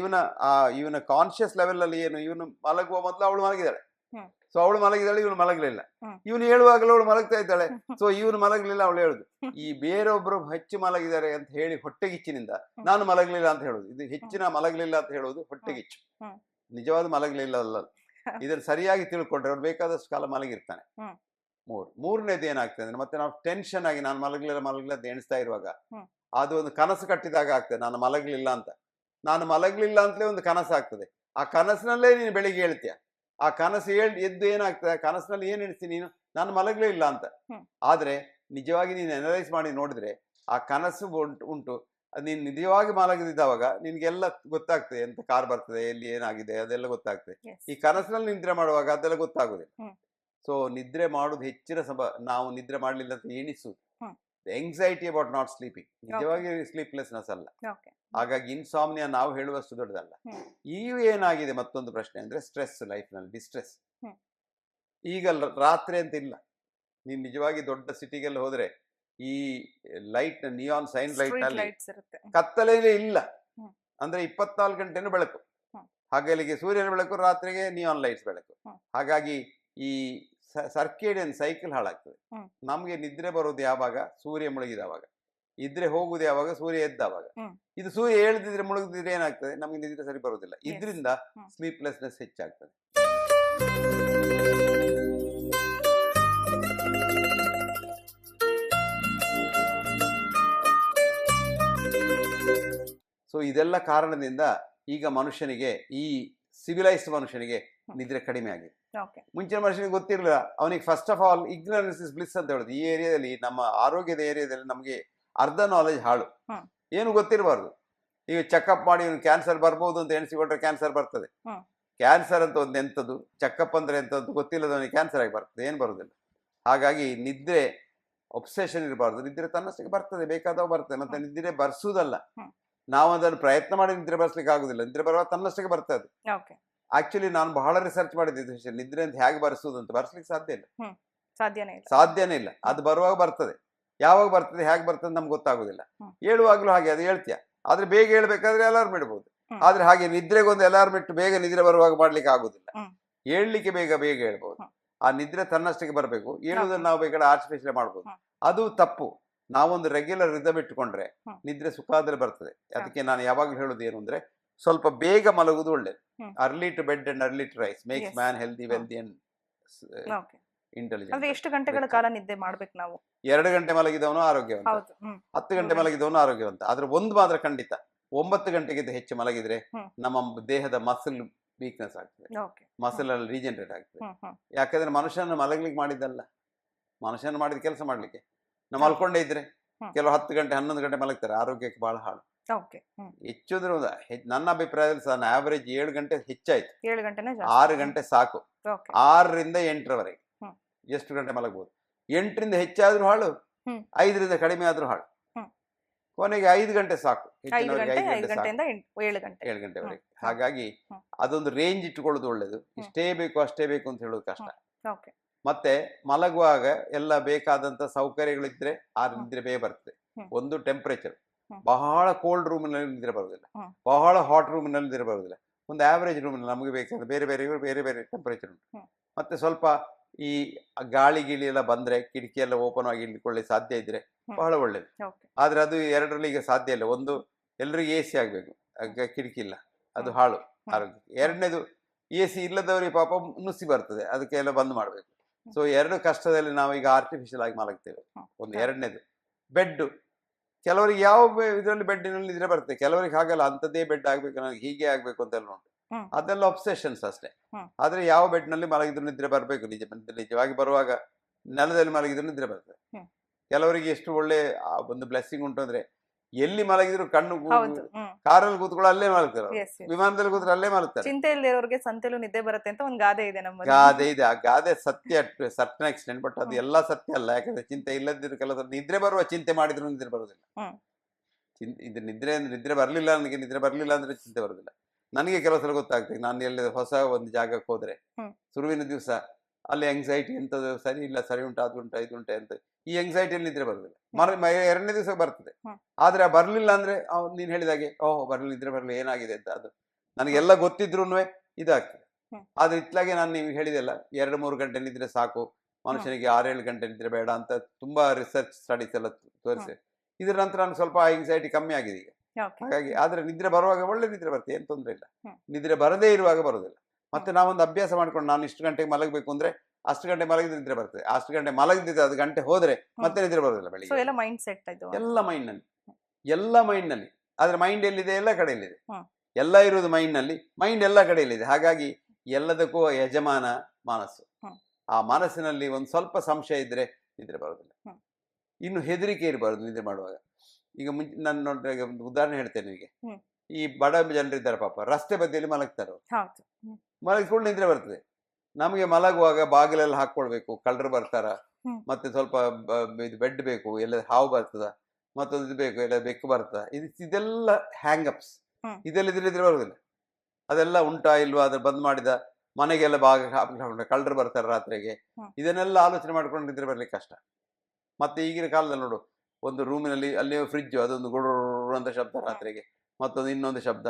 ಇವನ ಕಾನ್ಶಿಯಸ್ ಲೆವೆಲ್ ಅಲ್ಲಿ ಏನು, ಇವನು ಮಲಗುವ ಮೊದಲು ಅವಳು ಮಲಗಿದಾಳೆ, ಹ್ಮ್. ಸೊ ಅವಳು ಮಲಗಿದಾಳೆ, ಇವನು ಮಲಗಲಿಲ್ಲ. ಹ್ಮ್. ಇವನು ಹೇಳುವಾಗಲೂ ಅವಳು ಮಲಗ್ತಾ ಇದ್ದಾಳೆ, ಸೊ ಇವನು ಮಲಗಲಿಲ್ಲ, ಅವಳು ಹೇಳುದು. ಈ ಬೇರೊಬ್ರು ಹೆಚ್ಚು ಮಲಗಿದ್ದಾರೆ ಅಂತ ಹೇಳಿ ಹೊಟ್ಟೆಗಿಚ್ಚಿನಿಂದ ನಾನು ಮಲಗಲಿಲ್ಲ ಅಂತ ಹೇಳುದು, ಇದು ಹೆಚ್ಚಿನ ಮಲಗಲಿಲ್ಲ ಅಂತ ಹೇಳುವುದು ಹೊಟ್ಟೆಗಿಚ್ಚು. ಹ್ಮ್. ನಿಜವಾದ ಮಲಗಲಿಲ್ಲ ಅಲ್ಲ. ಇದನ್ನು ಸರಿಯಾಗಿ ತಿಳ್ಕೊಂಡ್ರೆ ಅವ್ರು ಬೇಕಾದಷ್ಟು ಕಾಲ ಮಲಗಿರ್ತಾನೆ. ಹ್ಮ್. ಮೂರನೇದು ಏನಾಗ್ತದೆ ಅಂದ್ರೆ, ಮತ್ತೆ ನಾವು ಟೆನ್ಷನ್ ಆಗಿ ನಾನು ಮಲಗಲಿಲ್ಲ ಅಂತ ಎಣಿಸ್ತಾ ಇರುವಾಗ ಹ್ಮ್. ಅದು ಒಂದು ಕನಸು ಕಟ್ಟಿದಾಗ ಆಗ್ತದೆ, ನಾನು ಮಲಗಲಿಲ್ಲ ಅಂತ. ನಾನು ಮಲಗಲಿಲ್ಲ ಅಂತಲೇ ಒಂದು ಕನಸು ಆಗ್ತದೆ. ಆ ಕನಸಿನಲ್ಲೇ ನೀನು ಬೆಳಿಗ್ಗೆ ಹೇಳ್ತೀಯ, ಆ ಕನಸು ಎದ್ದು ಏನಾಗ್ತದೆ, ಆ ಕನಸಿನಲ್ಲಿ ಏನ್ ಎಣಿಸ್ತೀನಿ ನೀನು, ನಾನು ಮಲಗಲೇ ಇಲ್ಲ ಅಂತ. ಹ್ಮ್. ಆದ್ರೆ ನಿಜವಾಗಿ ನೀನು ಅನಲೈಸ್ ಮಾಡಿ ನೋಡಿದ್ರೆ ಆ ಕನಸು ಉಂಟು. ಅದು ನೀನು ನಿಜವಾಗಿ ಮಲಗದಿದ್ದಾವಾಗ ನಿನ್ಗೆಲ್ಲ ಗೊತ್ತಾಗ್ತದೆ, ಎಂತ ಕಾರ್ ಬರ್ತದೆ, ಎಲ್ಲಿ ಏನಾಗಿದೆ ಅದೆಲ್ಲ ಗೊತ್ತಾಗ್ತದೆ. ಎಸ್ ಈ ಕನಸಿನಲ್ಲಿ ನಿದ್ರೆ ಮಾಡುವಾಗ ಅದೆಲ್ಲ ಗೊತ್ತಾಗುದಿಲ್ಲ. ಹ್ಮ್. ಸೊ ನಿದ್ರೆ ಮಾಡುದು ಹೆಚ್ಚಿನ ನಾವು ನಿದ್ರೆ ಮಾಡಲಿಲ್ಲ ಅಂತ ಎಣಿಸುದು. ಹ್ಮ್. ಎಂಗ್ಸೈಟಿ ಅಬೌಟ್ ನಾಟ್ ಸ್ಲೀಪಿಂಗ್ ನಿಜವಾಗಿ ಸ್ಲೀಪ್ಲೆಸ್ನೆಸ್ ಅಲ್ಲ. ಓಕೆ ಹಾಗಾಗಿ ಇನ್ಸಾಮ್ನಿಯಾ ನಾವು ಹೇಳುವಷ್ಟು ದೊಡ್ಡದಲ್ಲ. ಹ್ಮ್. ಈಗ ಏನಾಗಿದೆ ಮತ್ತೊಂದು ಪ್ರಶ್ನೆ ಅಂದ್ರೆ ಸ್ಟ್ರೆಸ್, ಲೈಫ್ನಲ್ಲಿ ಡಿಸ್ಟ್ರೆಸ್. ಹ್ಮ್. ಈಗ ರಾತ್ರಿ ಅಂತ ಇಲ್ಲ, ನೀನ್ ನಿಜವಾಗಿ ದೊಡ್ಡ ಸಿಟಿಗೆಲ್ಲ ಹೋದ್ರೆ ಈ light, neon sign light street ನಲ್ಲಿ ಲೈಟ್ಸ್ ಇರುತ್ತೆ. ಕತ್ತಲೇ ಇಲ್ಲ. ಹ್ಮ್. ಅಂದ್ರೆ 24 ಗಂಟೆನೂ ಬೆಳಕು. ಹ್ಮ್. ಹಗಲಿಗೆ ಸೂರ್ಯನ ಬೆಳಕು, ರಾತ್ರಿಗೆ ನಿಯಾನ್ ಲೈಟ್ಸ್ ಬೆಳಕು. ಹ್ಮ್. ಹಾಗಾಗಿ ಈ ಸರ್ಕೇಡಿಯನ್ ಸೈಕಲ್ ಹಾಳಾಗ್ತದೆ. ಹ್ಮ್. ನಮ್ಗೆ ನಿದ್ರೆ ಬರೋದು ಯಾವಾಗ, ಸೂರ್ಯ ಮುಳುಗಿದವಾಗ. ಇದ್ರೆ ಹೋಗುದು ಯಾವಾಗ, ಸೂರ್ಯ ಎದ್ದಾವಾಗ. ಹ್ಮ್. ಇದು ಸೂರ್ಯ ಹೇಳ್ದಿದ್ರೆ ಮುಳುಗದಿದ್ರೆ ಏನಾಗ್ತದೆ, ನಮ್ಗೆ ನಿದ್ರೆ ಸರಿ ಬರೋದಿಲ್ಲ. Yes. ಇದರಿಂದ ಹ್ಮ್. ಸ್ಲೀಪ್ಲೆಸ್ನೆಸ್ ಹೆಚ್ಚಾಗ್ತದೆ. ಸೊ ಇದೆಲ್ಲ ಕಾರಣದಿಂದ ಈಗ ಮನುಷ್ಯನಿಗೆ, ಈ ಸಿವಿಲೈಸ್ಡ್ ಮನುಷ್ಯನಿಗೆ ನಿದ್ರೆ ಕಡಿಮೆ ಆಗಿದೆ. ಓಕೆ ಮುಂಚಿನ ಮನುಷ್ಯನಿಗೆ ಗೊತ್ತಿರಲಿಲ್ಲ. ಅವನಿಗೆ first of all ignorance is bliss ಅಂತ ಹೇಳುದು. ಈ ಏರಿಯಾದಲ್ಲಿ, ನಮ್ಮ ಆರೋಗ್ಯದ ಏರಿಯಾದಲ್ಲಿ ನಮಗೆ ಅರ್ಧ ನಾಲೆಜ್ ಹಾಳು. ಹ್ಮ್. ಏನು ಗೊತ್ತಿರಬಾರ್ದು. ಈಗ ಚೆಕಪ್ ಮಾಡಿ ಕ್ಯಾನ್ಸರ್ ಬರ್ಬೋದು ಅಂತ ಎಣಿಸಿಕೊಂಡ್ರೆ ಕ್ಯಾನ್ಸರ್ ಬರ್ತದೆ. ಹ್ಮ್. ಕ್ಯಾನ್ಸರ್ ಅಂತ ಒಂದು ಎಂಥದ್ದು, ಚೆಕಪ್ ಅಂದ್ರೆ ಎಂಥದ್ದು ಗೊತ್ತಿಲ್ಲದವನಿಗೆ ಕ್ಯಾನ್ಸರ್ ಆಗಿ ಬರ್ತದೆ, ಏನು ಬರುದಿಲ್ಲ. ಹಾಗಾಗಿ ನಿದ್ರೆ ಒಬ್ಸೆಷನ್ ಇರಬಾರ್ದು. ನಿದ್ರೆ ತನ್ನಷ್ಟಕ್ಕೆ ಬರ್ತದೆ, ಬೇಕಾದವ ಬರ್ತದೆ. ಮತ್ತೆ ನಿದ್ರೆ ಬರ್ಸುವುದಲ್ಲ, ಹ್ಮ್. ನಾವು ಅದನ್ನು ಪ್ರಯತ್ನ ಮಾಡಿ ನಿದ್ರೆ ಬರ್ಸ್ಲಿಕ್ಕೆ ಆಗುದಿಲ್ಲ. ನಿದ್ರೆ ಬರುವಾಗ ತನ್ನಷ್ಟಕ್ಕೆ ಬರ್ತದೆ. ಓಕೆ ಆಕ್ಚುಲಿ ನಾನು ಬಹಳ ರಿಸರ್ಚ್ ಮಾಡಿದ್ದೆ ವಿಷಯ, ನಿದ್ರೆ ಅಂತ ಹೇಗೆ ಬರ್ಸುವುದು ಅಂತ. ಬರ್ಸ್ಲಿಕ್ಕೆ ಸಾಧ್ಯ ಇಲ್ಲ, ಸಾಧ್ಯನೇ ಇಲ್ಲ. ಸಾಧ್ಯನೇ ಇಲ್ಲ. ಅದು ಬರುವಾಗ ಬರ್ತದೆ, ಯಾವಾಗ ಬರ್ತದೆ, ಹೇಗೆ ಬರ್ತದೆ ನಮ್ಗೆ ಗೊತ್ತಾಗುದಿಲ್ಲ. ಹ್ಮ್. ಹೇಳುವಾಗ್ಲೂ ಹಾಗೆ ಅದು ಹೇಳ್ತೀಯ. ಆದ್ರೆ ಬೇಗ ಹೇಳ್ಬೇಕಾದ್ರೆ ಅಲಾರ್ಮ್ ಇಡ್ಬೋದು. ಹ್ಮ್. ಆದ್ರೆ ಹಾಗೆ ನಿದ್ರೆಗೊಂದು ಅಲಾರ್ಮ್ ಇಟ್ಟು ಬೇಗ ನಿದ್ರೆ ಬರುವಾಗ ಮಾಡ್ಲಿಕ್ಕೆ ಆಗುದಿಲ್ಲ. ಹ್ಮ್. ಹೇಳ್ಲಿಕ್ಕೆ ಬೇಗ ಹೇಳ್ಬೋದು. ಹ್ಮ್. ಆ ನಿದ್ರೆ ತನ್ನಷ್ಟಕ್ಕೆ ಬರಬೇಕು. ಹೇಳುವುದನ್ನು ನಾವು ಬೇಕಾದ್ರೆ ಆರ್ಟಿಫಿಷಿಯಲ್ ಮಾಡ್ಬೋದು. ಹ್ಮ್. ಅದು ತಪ್ಪು. ನಾವೊಂದು ರೆಗ್ಯುಲರ್ ರಿದಮ್ ಇಟ್ಟುಕೊಂಡ್ರೆ ಹ್ಮ್. ನಿದ್ರೆ ಸುಖಾದ್ರೆ ಬರ್ತದೆ. ಅದಕ್ಕೆ ನಾನು ಯಾವಾಗಲೂ ಹೇಳುದು ಏನು ಅಂದ್ರೆ, ಸ್ವಲ್ಪ ಬೇಗ ಮಲಗುದು ಒಳ್ಳೇದು. ಹ್ಮ್. Early to bed and early to rise makes Yes. Man healthy, wealthy and okay ಅಂದ್ರೆ ಇಂಟೆಲಿಜೆಂಟ್. ಎಷ್ಟು ಗಂಟೆಗಳ ಕಾಲ ನಿದ್ದೆ ಮಾಡ್ಬೇಕು ನಾವು? 2 ಗಂಟೆ ಮಲಗಿದವನು ಆರೋಗ್ಯವಂತ, ಹೌದು 10 ಗಂಟೆ ಮಲಗಿದವನು ಆರೋಗ್ಯವಂತ. ಆದ್ರೆ ಒಂದು ಮಾತ್ರ ಖಂಡಿತ, 9 ಗಂಟೆಗಿಂತ ಹೆಚ್ಚು ಮಲಗಿದ್ರೆ ಹ್ಮ್. ನಮ್ಮ ದೇಹದ ಮಸಲ್ ವೀಕ್ನೆಸ್ ಆಗ್ತದೆ, ಓಕೆ ಮಸಲ್ ಅಲ್ಲಿ ರೀಜನರೇಟ್ ಆಗ್ತದೆ. ಯಾಕಂದ್ರೆ ಮನುಷ್ಯನ ಮಲಗ್ಲಿಕ್ಕೆ ಮಾಡಿದ್ದಲ್ಲ, ಮನುಷ್ಯನ ಮಾಡಿದ ಕೆಲಸ ಮಾಡ್ಲಿಕ್ಕೆ. ನಾವು ಮಲ್ಕೊಂಡೇ ಇದ್ರೆ ಕೆಲವು 10 ಗಂಟೆ 11 ಗಂಟೆ ಮಲಗ್ತಾರೆ, ಆರೋಗ್ಯಕ್ಕೆ ಬಹಳ ಹಾಳು. ಓಕೆ ಹೆಚ್ಚು ನನ್ನ ಅಭಿಪ್ರಾಯದಲ್ಲಿ ಸಹ ಆವರೇಜ್ 7 ಗಂಟೆ ಹೆಚ್ಚಾಯ್ತು. 7 ಗಂಟೆನೇ 6 ಗಂಟೆ ಸಾಕು. ಓಕೆ 6ರಿಂದ 8ರವರೆಗೆ ಹ್ಮ್. ಎಷ್ಟು ಗಂಟೆ ಮಲಗಬಹುದು. 8ರಿಂದ ಹೆಚ್ಚಾದ್ರೂ ಹಾಳು, ಹ್ಮ್. 5ರಿಂದ ಕಡಿಮೆ ಆದ್ರೂ ಹಾಳು. ಹ್ಮ್. ಕೊನೆಗೆ 5 ಗಂಟೆ ಸಾಕು. 5 ಹೆಚ್ಚಿನವರಿಗೆ ಗಂಟೆ 5 5 ಗಂಟೆ ಸಾಕು, ಗಂಟೆಯಿಂದ 7 ಗಂಟೆ 7 ಗಂಟೆವರೆಗೆ. ಹ್ಮ್. ಹಾಗಾಗಿ ಹ್ಮ್. ಅದೊಂದು ರೇಂಜ್ ಇಟ್ಟುಕೊಳ್ಳೋದು ಒಳ್ಳೇದು. ಇಷ್ಟೇ ಬೇಕು ಅಷ್ಟೇ ಬೇಕು ಅಂತ ಹೇಳೋದು ಕಷ್ಟ. ಓಕೆ ಮತ್ತೆ ಮಲಗುವಾಗ ಎಲ್ಲ ಬೇಕಾದಂತ ಸೌಕರ್ಯಗಳಿದ್ರೆ ಆ ನಿದ್ರೆ ಬೇಗ ಬರ್ತದೆ. ಹ್ಮ್. ಒಂದು ಟೆಂಪರೇಚರ್, ಹ್ಮ್. ಬಹಳ ಕೋಲ್ಡ್ ರೂಮಿನಲ್ಲಿ ನಿದ್ರೆ ಬರುವುದಿಲ್ಲ, ಹ್ಮ್. ಬಹಳ ಹಾಟ್ ರೂಮಿನಲ್ಲಿ ನಿದ್ರೆ ಬರುವುದಿಲ್ಲ. ಒಂದು ಆವರೇಜ್ ರೂಮಿನಲ್ಲಿ ನಮಗೆ ಬೇಕಾದ್ರೆ ಬೇರೆ ಬೇರೆ ಟೆಂಪರೇಚರ್ ಉಂಟು. ಹ್ಮ್. ಮತ್ತೆ ಸ್ವಲ್ಪ ಈ ಗಾಳಿ ಗಿಳಿ ಎಲ್ಲ ಬಂದ್ರೆ ಕಿಟಕಿ ಎಲ್ಲ ಓಪನ್ ಆಗಿ ಇಟ್ಕೊಳ್ಳಿ ಸಾಧ್ಯ ಇದ್ರೆ ಹ್ಮ್. ಬಹಳ ಒಳ್ಳೇದು. ಓಕೆ ಆದ್ರೆ ಅದು 2ರಲ್ಲಿ ಈಗ ಸಾಧ್ಯ ಇಲ್ಲ. ಒಂದು ಎಲ್ರಿಗೂ AC ಆಗ್ಬೇಕು, ಕಿಟಕಿ ಇಲ್ಲ, ಅದು ಹ್ಮ್. ಹಾಳು ಹ್ಮ್. ಆರೋಗ್ಯ. 2ನೇದು AC ಇಲ್ಲದವರಿಗೆ ಪಾಪ ನುಸಿ ಬರ್ತದೆ, ಅದಕ್ಕೆಲ್ಲ ಬಂದ್ ಮಾಡ್ಬೇಕು. ಸೊ ಎರಡು ಕಷ್ಟದಲ್ಲಿ ನಾವು ಈಗ ಆರ್ಟಿಫಿಷಿಯಲ್ ಆಗಿ ಮಲಗ್ತೇವೆ. ಒಂದು ಎರಡನೇದು ಬೆಡ್, ಕೆಲವರಿಗೆ ಯಾವ ಇದರಲ್ಲಿ ಬೆಡ್ಡಿನಲ್ಲಿ ನಿದ್ರೆ ಬರ್ತದೆ, ಕೆಲವರಿಗೆ ಹಾಗಲ್ಲ, ಅಂಥದ್ದೇ ಬೆಡ್ ಆಗ್ಬೇಕು, ನನಗೆ ಹೀಗೆ ಆಗ್ಬೇಕು ಅಂತೆಲ್ಲ ಉಂಟು. ಅದೆಲ್ಲ ಒಬ್ಸೆಷನ್ಸ್ ಅಷ್ಟೇ. ಆದ್ರೆ ಯಾವ ಬೆಡ್ ನಲ್ಲಿ ಮಲಗಿದ್ರು ನಿದ್ರೆ ಬರಬೇಕು, ನಿಜವಾಗಿ ಬರುವಾಗ ನೆಲದಲ್ಲಿ ಮಲಗಿದ್ರು ನಿದ್ರೆ ಬರ್ತದೆ. ಕೆಲವರಿಗೆ ಎಷ್ಟು ಒಳ್ಳೆ ಒಂದು ಬ್ಲೆಸ್ಸಿಂಗ್ ಉಂಟು ಅಂದ್ರೆ, ಎಲ್ಲಿ ಮಲಗಿದ್ರು ಕಣ್ಣು ಕಾರಲ್ಲಿ ಕೂತ್ಕೊಳ್ಳೋ ಅಲ್ಲೇ ಮಲಗ್ತಾರೆ, ವಿಮಾನದಲ್ಲಿ ಕೂತ್ರೆ ಅಲ್ಲೇ ಮಲಗ್ತಾರೆ. ಚಿಂತೆ ಇಲ್ಲದವ್ರಿಗೆ ಸಂತೆಲೂ ನಿದ್ದೆ ಬರುತ್ತೆ ಅಂತ ಒಂದು ಗಾದೆ ಇದೆ ನಮ್ಮ ಗಾದೆ ಇದೆ. ಆ ಗಾದೆ ಸತ್ಯ ಸರ್ಟನ್ ಎಕ್ಸ್ಟೆಂಟ್, ಬಟ್ ಅದು ಎಲ್ಲ ಸತ್ಯ ಅಲ್ಲ. ಯಾಕಂದ್ರೆ ಚಿಂತೆ ಇಲ್ಲದಿದ್ರು ಕೆಲಸ ನಿದ್ರೆ ಬರುವ ಚಿಂತೆ ಮಾಡಿದ್ರು ನಿದ್ರೆ ಬರುವುದಿಲ್ಲ. ಇದು ನಿದ್ರೆ ಬರ್ಲಿಲ್ಲ, ನನಗೆ ನಿದ್ರೆ ಬರ್ಲಿಲ್ಲ ಅಂದ್ರೆ ಚಿಂತೆ ಬರುದಿಲ್ಲ. ನನಗೆ ಕೆಲವು ಸಲ ಗೊತ್ತಾಗ್ತದೆ, ನಾನು ಎಲ್ಲಿ ಹೊಸ ಒಂದು ಜಾಗಕ್ಕೆ ಹೋದ್ರೆ ಶುರುವಿನ ದಿವಸ ಅಲ್ಲಿ ಎಂಗ್ಸೈಟಿ ಎಂತದ್ದು ಸರಿ ಇಲ್ಲ, ಸರಿ ಉಂಟು, ಅದು ಉಂಟು, ಇದು ಉಂಟು ಅಂತ ಈ ಎಂಗ್ಸೈಟಿಯಲ್ಲಿ ನಿದ್ರೆ ಬರುದಿಲ್ಲ. ಎರಡನೇ ದಿವಸ ಬರ್ತದೆ. ಆದ್ರೆ ಬರ್ಲಿಲ್ಲ ಅಂದ್ರೆ ನೀನ್ ಹೇಳಿದಾಗೆ ಓಹ್ ಬರ್ಲಿಲ್ಲ, ನಿದ್ರೆ ಬರ್ಲಿಲ್ಲ, ಏನಾಗಿದೆ ಅಂತ ಅದು ನನಗೆಲ್ಲ ಗೊತ್ತಿದ್ರು ಇದಾಗ್ತದೆ. ಆದ್ರೆ ಇತ್ಲಾಗೆ ನಾನು ನೀವು ಹೇಳಿದೆಲ್ಲ 2-3 ಗಂಟೆ ನಿದ್ರೆ ಸಾಕು ಮನುಷ್ಯನಿಗೆ, 6-7 ಗಂಟೆ ನಿದ್ರೆ ಬೇಡ ಅಂತ ತುಂಬಾ ರಿಸರ್ಚ್ ಸ್ಟಡೀಸ್ ಎಲ್ಲ ತೋರಿಸಿ, ಇದ್ರ ನಂತರ ನಾನು ಸ್ವಲ್ಪ ಎಂಗ್ಸೈಟಿ ಕಮ್ಮಿ ಆಗಿದೆ ಈಗ. ಹಾಗಾಗಿ ಆದ್ರೆ ನಿದ್ರೆ ಬರುವಾಗ ಒಳ್ಳೆ ನಿದ್ರೆ ಬರ್ತದೆ, ಏನ್ ತೊಂದ್ರೆ ಇಲ್ಲ. ನಿದ್ರೆ ಬರದೇ ಇರುವಾಗ ಬರುದಿಲ್ಲ. ಮತ್ತೆ ನಾವೊಂದು ಅಭ್ಯಾಸ ಮಾಡ್ಕೊಂಡು, ನಾನು ಇಷ್ಟು ಗಂಟೆಗೆ ಮಲಗಬೇಕು ಅಂದ್ರೆ ಅಷ್ಟು ಗಂಟೆ ಮಲಗಿದ್ರೆ ನಿದ್ರೆ ಬರ್ತದೆ, ಅಷ್ಟು ಗಂಟೆ ಮಲಗಿದ್ರೆ ಅದು ಗಂಟೆ ಹೋದ್ರೆ ಮತ್ತೆ ನಿದ್ರೆ ಬರುದಿಲ್ಲ ಬೆಳಿಗ್ಗೆ. ಎಲ್ಲ ಮೈಂಡ್ ಸೆಟ್ ಎಲ್ಲ ಮೈಂಡ್ ನಲ್ಲಿ. ಆದ್ರೆ ಮೈಂಡ್ ಎಲ್ಲಿದೆ, ಎಲ್ಲ ಕಡೆಯಲ್ಲಿದೆ. ಎಲ್ಲ ಇರುವುದು ಮೈಂಡ್ ನಲ್ಲಿ, ಮೈಂಡ್ ಎಲ್ಲ ಕಡೆಯಲ್ಲಿದೆ. ಹಾಗಾಗಿ ಎಲ್ಲದಕ್ಕೂ ಯಜಮಾನ ಮನಸ್ಸು. ಆ ಮನಸ್ಸಿನಲ್ಲಿ ಒಂದು ಸ್ವಲ್ಪ ಸಂಶಯ ಇದ್ರೆ ನಿದ್ರೆ ಬರುದಿಲ್ಲ. ಇನ್ನು ಹೆದರಿಕೆ ಇರಬಾರ್ದು ನಿದ್ರೆ ಮಾಡುವಾಗ. ಈಗ ನಾನು ನೋಡಿದಾಗ ಒಂದು ಉದಾಹರಣೆ ಹೇಳ್ತೇನೆ ನಿಮಗೆ. ಈ ಬಡ ಜನರಿದ್ದಾರೆ ಪಾಪ, ರಸ್ತೆ ಬದಿಯಲ್ಲಿ ಮಲಗ್ತಾರೆ. ಮಲಗಿಸ್ಕೊಂಡು ನಿದ್ರೆ ಬರ್ತದೆ. ನಮಗೆ ಮಲಗುವಾಗ ಬಾಗಿಲೆಲ್ಲ ಹಾಕೊಳ್ಬೇಕು, ಕಳ್ಳರು ಬರ್ತಾರ, ಮತ್ತೆ ಸ್ವಲ್ಪ ಇದು ಬೆಡ್ ಬೇಕು, ಎಲ್ಲ ಹಾವು ಬರ್ತದ, ಮತ್ತೊಂದು ಇದು ಬೇಕು, ಎಲ್ಲ ಬೆಕ್ಕು ಬರ್ತದ, ಇದೆಲ್ಲ ಹ್ಯಾಂಗಪ್ಸ್. ಇದೆಲ್ಲ ನಿದ್ರೆ ಬರುದಿಲ್ಲ. ಅದೆಲ್ಲ ಉಂಟಾ ಇಲ್ವಾ, ಅದ್ರ ಬಂದ್ ಮಾಡಿದ ಮನೆಗೆಲ್ಲ ಕಳ್ಳರು ಬರ್ತಾರೆ ರಾತ್ರಿಗೆ, ಇದನ್ನೆಲ್ಲ ಆಲೋಚನೆ ಮಾಡ್ಕೊಂಡು ನಿದ್ರೆ ಬರ್ಲಿಕ್ಕೆ ಕಷ್ಟ. ಮತ್ತೆ ಈಗಿನ ಕಾಲದಲ್ಲಿ ನೋಡು, ಒಂದು ರೂಮಿನಲ್ಲಿ ಅಲ್ಲಿ ಫ್ರಿಡ್ಜ್, ಅದೊಂದು ಗುಡು ಅಂತ ಶಬ್ದ ರಾತ್ರಿಗೆ, ಮತ್ತೊಂದು ಇನ್ನೊಂದು ಶಬ್ದ,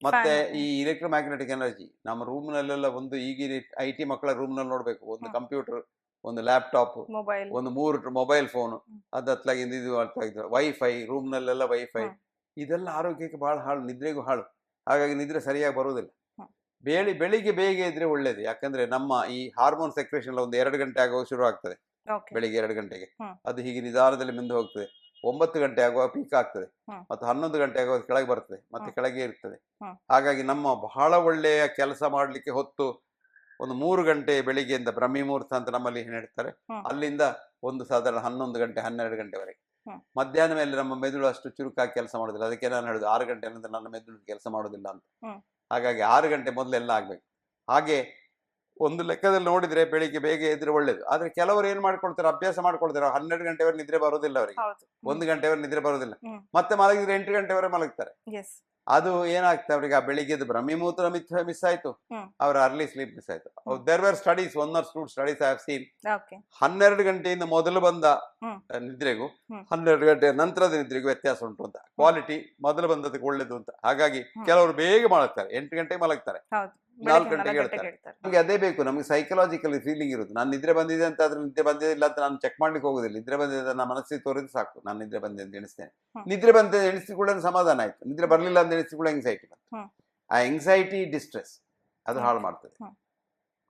ಮತ್ತೆ ಈ ಎಲೆಕ್ಟ್ರೋಮ್ಯಾಗ್ನೆಟಿಕ್ ಎನರ್ಜಿ ನಮ್ಮ ರೂಮ್ನಲ್ಲೆಲ್ಲ. ಒಂದು ಈಗಿನ IT ಮಕ್ಕಳ ರೂಮ್ನಲ್ಲಿ ನೋಡ್ಬೇಕು, ಒಂದು ಕಂಪ್ಯೂಟರ್, ಒಂದು ಲ್ಯಾಪ್ಟಾಪ್, ಒಂದು 3 ಮೊಬೈಲ್ ಫೋನ್, ಅದತ್ಲಾಗಿಂದ ಇದು ಆಗ್ತಾ ವೈಫೈ, ರೂಮ್ನಲ್ಲೆಲ್ಲ ವೈಫೈ. ಇದೆಲ್ಲ ಆರೋಗ್ಯಕ್ಕೆ ಬಹಳ ಹಾಳು, ನಿದ್ರೆಗೂ ಹಾಳು. ಹಾಗಾಗಿ ನಿದ್ರೆ ಸರಿಯಾಗಿ ಬರುವುದಿಲ್ಲ. ಬೆಳಿಗ್ಗೆ ಬೇಗ ಇದ್ರೆ ಒಳ್ಳೇದು. ಯಾಕಂದ್ರೆ ನಮ್ಮ ಈ ಹಾರ್ಮೋನ್ ಸೆಕ್ರೇಷನ್ ಒಂದು 2 ಗಂಟೆ ಆಗುವಾಗ ಶುರು ಆಗ್ತದೆ. ಬೆಳಿಗ್ಗೆ 2 ಗಂಟೆಗೆ ಅದು ಹೀಗೆ ನಿಧಾನದಲ್ಲಿ ಮುಂದೆ ಹೋಗ್ತದೆ. 9 ಗಂಟೆ ಆಗುವ ಪೀಕ್ ಆಗ್ತದೆ, ಮತ್ತು 11 ಗಂಟೆ ಆಗುವ ಕೆಳಗೆ ಬರ್ತದೆ, ಮತ್ತೆ ಕೆಳಗೆ ಇರ್ತದೆ. ಹಾಗಾಗಿ ನಮ್ಮ ಬಹಳ ಒಳ್ಳೆಯ ಕೆಲಸ ಮಾಡ್ಲಿಕ್ಕೆ ಹೊತ್ತು ಒಂದು 3 ಗಂಟೆ ಬೆಳಿಗ್ಗೆಯಿಂದ ಬ್ರಹ್ಮಿ ಮುಹೂರ್ತ ಅಂತ ನಮ್ಮಲ್ಲಿ ಹೇಳ್ತಾರೆ, ಅಲ್ಲಿಂದ ಒಂದು ಸಾಧಾರಣ 11 ಗಂಟೆ 12 ಗಂಟೆವರೆಗೆ. ಮಧ್ಯಾಹ್ನ ಮೇಲೆ ನಮ್ಮ ಮೆದುಳು ಅಷ್ಟು ಚುರುಕಾಗಿ ಕೆಲಸ ಮಾಡೋದಿಲ್ಲ. ಅದಕ್ಕೆ ನಾನು ಹೇಳುದು 6 ಗಂಟೆ ನಂತರ ನನ್ನ ಮೆದುಳು ಕೆಲಸ ಮಾಡೋದಿಲ್ಲ ಅಂತ. ಹಾಗಾಗಿ 6 ಗಂಟೆ ಮೊದಲೆಲ್ಲ ಆಗ್ಬೇಕು. ಹಾಗೆ ಒಂದು ಲೆಕ್ಕದಲ್ಲಿ ನೋಡಿದ್ರೆ ಬೆಳಿಗ್ಗೆ ಬೇಗ ಎದ್ರೆ ಒಳ್ಳೇದು. ಆದ್ರೆ ಕೆಲವರು ಏನ್ ಮಾಡ್ಕೊಳ್ತಾರೆ, ಅಭ್ಯಾಸ ಮಾಡ್ಕೊಳ್ತಾರೆ, 12 ಗಂಟೆವರೆಗೆ ನಿದ್ರೆ ಬರೋದಿಲ್ಲ ಅವರಿಗೆ, 1 ಗಂಟೆವರೆಗೆ ನಿದ್ರೆ ಬರೋದಿಲ್ಲ, ಮತ್ತೆ ಮಲಗಿದ್ರೆ 8 ಗಂಟೆವರೆಗೆ ಮಲಗ್ತಾರೆ. ಅದು ಏನಾಗ್ತದೆ ಅವರಿಗೆ, ಆ ಬೆಳಿಗ್ಗೆದು ಬ್ರಹ್ಮಿ ಮುಹೂರ್ತ ಮಿಸ್ ಆಯ್ತು, ಅವರ ಅರ್ಲಿ ಸ್ಲೀಪ್ ಮಿಸ್ ಆಯ್ತು. There were studies, 1 or 2 studies I have seen. 12 ಗಂಟೆಯಿಂದ ಮೊದಲು ಬಂದ ನಿದ್ರೆಗೂ 12 ಗಂಟೆಯ ನಂತರದ ನಿದ್ರೆಗೂ ವ್ಯತ್ಯಾಸ ಉಂಟು ಅಂತ. ಕ್ವಾಲಿಟಿ ಮೊದಲು ಬಂದದಕ್ಕೆ ಒಳ್ಳೇದು ಅಂತ. ಹಾಗಾಗಿ ಕೆಲವರು ಬೇಗ ಮಲಗ್ತಾರೆ, 8 ಗಂಟೆಗೆ ಮಲಗ್ತಾರೆ, 4 ಗಂಟೆಗೆ ಹೇಳ್ತಾರೆ. ನಮ್ಗೆ ಅದೇ ಬೇಕು, ನಮ್ಗೆ ಸೈಕಲಾಜಿಕಲ್ ಫೀಲಿಂಗ್ ಇರುತ್ತೆ. ನಾನು ನಿದ್ರೆ ಬಂದಿದೆ ಅಂತ, ಅದ್ರ ನಿದ್ರೆ ಬಂದಿದೆ ಇಲ್ಲ ಅಂತ ನಾನು ಚೆಕ್ ಮಾಡ್ಲಿಕ್ಕೆ ಹೋಗುದಿಲ್ಲ. ನಿದ್ರೆ ಬಂದಿದೆ ನನ್ನ ಮನಸ್ಸಿಗೆ ತೋರಿದ್ರೆ ಸಾಕು, ನಾನು ನಿದ್ರೆ ಬಂದಿದೆ ಅಂತ ಎಣಿಸ್ತೇನೆ. ನಿದ್ರೆ ಬಂದಿದೆ ಎಣಿಸಿಕೊಳ್ಳೋ ಸಮಾಧಾನ ಆಯ್ತು. ನಿದ್ರೆ ಬರ್ಲಿಲ್ಲ ಅಂತ ಎಣಿಸಿಕೊಳ್ಳೋ ಎಂಗ್ಸೈಟಿ ಬಂತು. ಆ ಎಂಗ್ಸೈಟಿ ಡಿಸ್ಟ್ರೆಸ್ ಅದು ಹಾಳು ಮಾಡ್ತದೆ.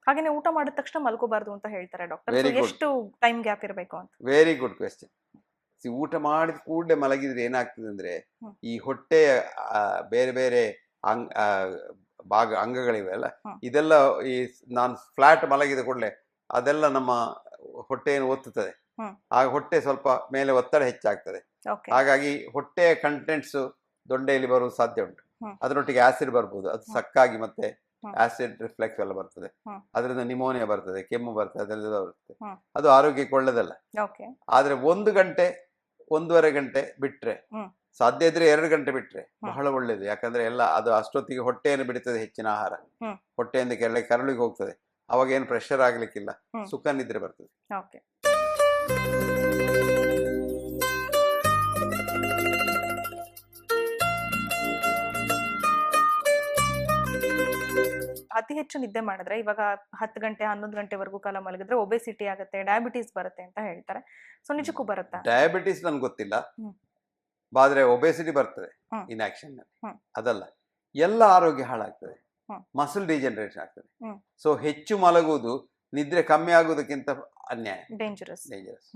ಹಾಗೇನೆ ಊಟ ಮಾಡಿದ ತಕ್ಷಣ ಮಲ್ಕೋಬಾರ್ದು ಅಂತ ಹೇಳ್ತಾರೆ ಡಾಕ್ಟರ್. ಎಷ್ಟು ಟೈಮ್ ಗ್ಯಾಪ್ ಇರಬೇಕು ಅಂತ? Very good question. ಊಟ ಮಾಡಿದ ಕೂಡಲೇ ಮಲಗಿದ್ರೆ ಏನಾಗ್ತದೆ ಅಂದ್ರೆ, ಈ ಹೊಟ್ಟೆಯ ಬೇರೆ ಬೇರೆ ಅಂಗಗಳಿವೆ ಅಲ್ಲ, ಇದೆಲ್ಲ ಈ ನಾನು ಫ್ಲಾಟ್ ಮಲಗಿದ ಕೂಡಲೇ ಅದೆಲ್ಲ ನಮ್ಮ ಹೊಟ್ಟೆಯನ್ನು ಒತ್ತುತ್ತದೆ. ಆಗ ಹೊಟ್ಟೆ ಸ್ವಲ್ಪ ಮೇಲೆ ಒತ್ತಡ ಹೆಚ್ಚಾಗ್ತದೆ. ಹಾಗಾಗಿ ಹೊಟ್ಟೆಯ ಕಂಟೆಂಟ್ಸ್ ದೊಡ್ಡೆಯಲ್ಲಿ ಬರುವುದು ಸಾಧ್ಯ ಉಂಟು. ಅದರೊಟ್ಟಿಗೆ ಆಸಿಡ್ ಬರ್ಬೋದು, ಅದು ಸಕ್ಕಾಗಿ ಮತ್ತೆ ಆಸಿಡ್ ರಿಫ್ಲೆಕ್ಸ್ ಎಲ್ಲ ಬರ್ತದೆ. ಅದರಿಂದ ನಿಮೋನಿಯಾ ಬರ್ತದೆ, ಕೆಮ್ಮು ಬರ್ತದೆ, ಅದೆಲ್ಲ ಬರ್ತದೆ. ಅದು ಆರೋಗ್ಯಕ್ಕೆ ಒಳ್ಳೆದಲ್ಲ. ಆದ್ರೆ 1 ಗಂಟೆ 1.5 ಗಂಟೆ ಬಿಟ್ರೆ, ಸಾಧ್ಯ ಇದ್ರೆ 2 ಗಂಟೆ ಬಿಟ್ರೆ ಬಹಳ ಒಳ್ಳೇದು. ಯಾಕಂದ್ರೆ ಎಲ್ಲ ಅದು ಅಷ್ಟೊತ್ತಿಗೆ ಹೊಟ್ಟೆಯನ್ನು ಬಿಡುತ್ತದೆ ಹೆಚ್ಚಿನ ಆಹಾರ, ಹೊಟ್ಟೆಯಿಂದ ಕರಳಿಗೆ ಹೋಗ್ತದೆ. ಅವಾಗ ಏನು ಪ್ರೆಷರ್ ಆಗ್ಲಿಕ್ಕಿಲ್ಲ, ಸುಖ ನಿದ್ರೆ ಬರ್ತದೆ. ಅತಿ ಹೆಚ್ಚು ನಿದ್ದೆ ಮಾಡಿದ್ರೆ, ಇವಾಗ 10 ಗಂಟೆ 11 ಗಂಟೆವರೆಗೂ ಕಾಲ ಮಲಗಿದ್ರೆ ಒಬೆಸಿಟಿ ಆಗುತ್ತೆ, ಡಯಾಬಿಟೀಸ್ ಬರುತ್ತೆ ಅಂತ ಹೇಳ್ತಾರೆ. ಸೊ ನಿಜಕ್ಕೂ ಬರುತ್ತಾ? ಡಯಾಬಿಟೀಸ್ ನನ್ಗೆ ಗೊತ್ತಿಲ್ಲ, ಆದ್ರೆ ಒಬೆಸಿಟಿ ಬರ್ತದೆ ಇನ್ಆಕ್ಷನ್ ನಲ್ಲಿ. ಅದಲ್ಲ, ಎಲ್ಲ ಆರೋಗ್ಯ ಹಾಳಾಗ್ತದೆ. ಮಸಲ್ ಡಿಜನರೇಷನ್ ಆಗ್ತದೆ. ಹ್ಮ್. ಸೊ ಹೆಚ್ಚು ಮಲಗುವುದು ನಿದ್ರೆ ಕಮ್ಮಿ ಆಗುವುದಕ್ಕಿಂತ ಅನ್ಯಾಯ, ಡೇಂಜರಸ್. ಡೇಂಜರಸ್.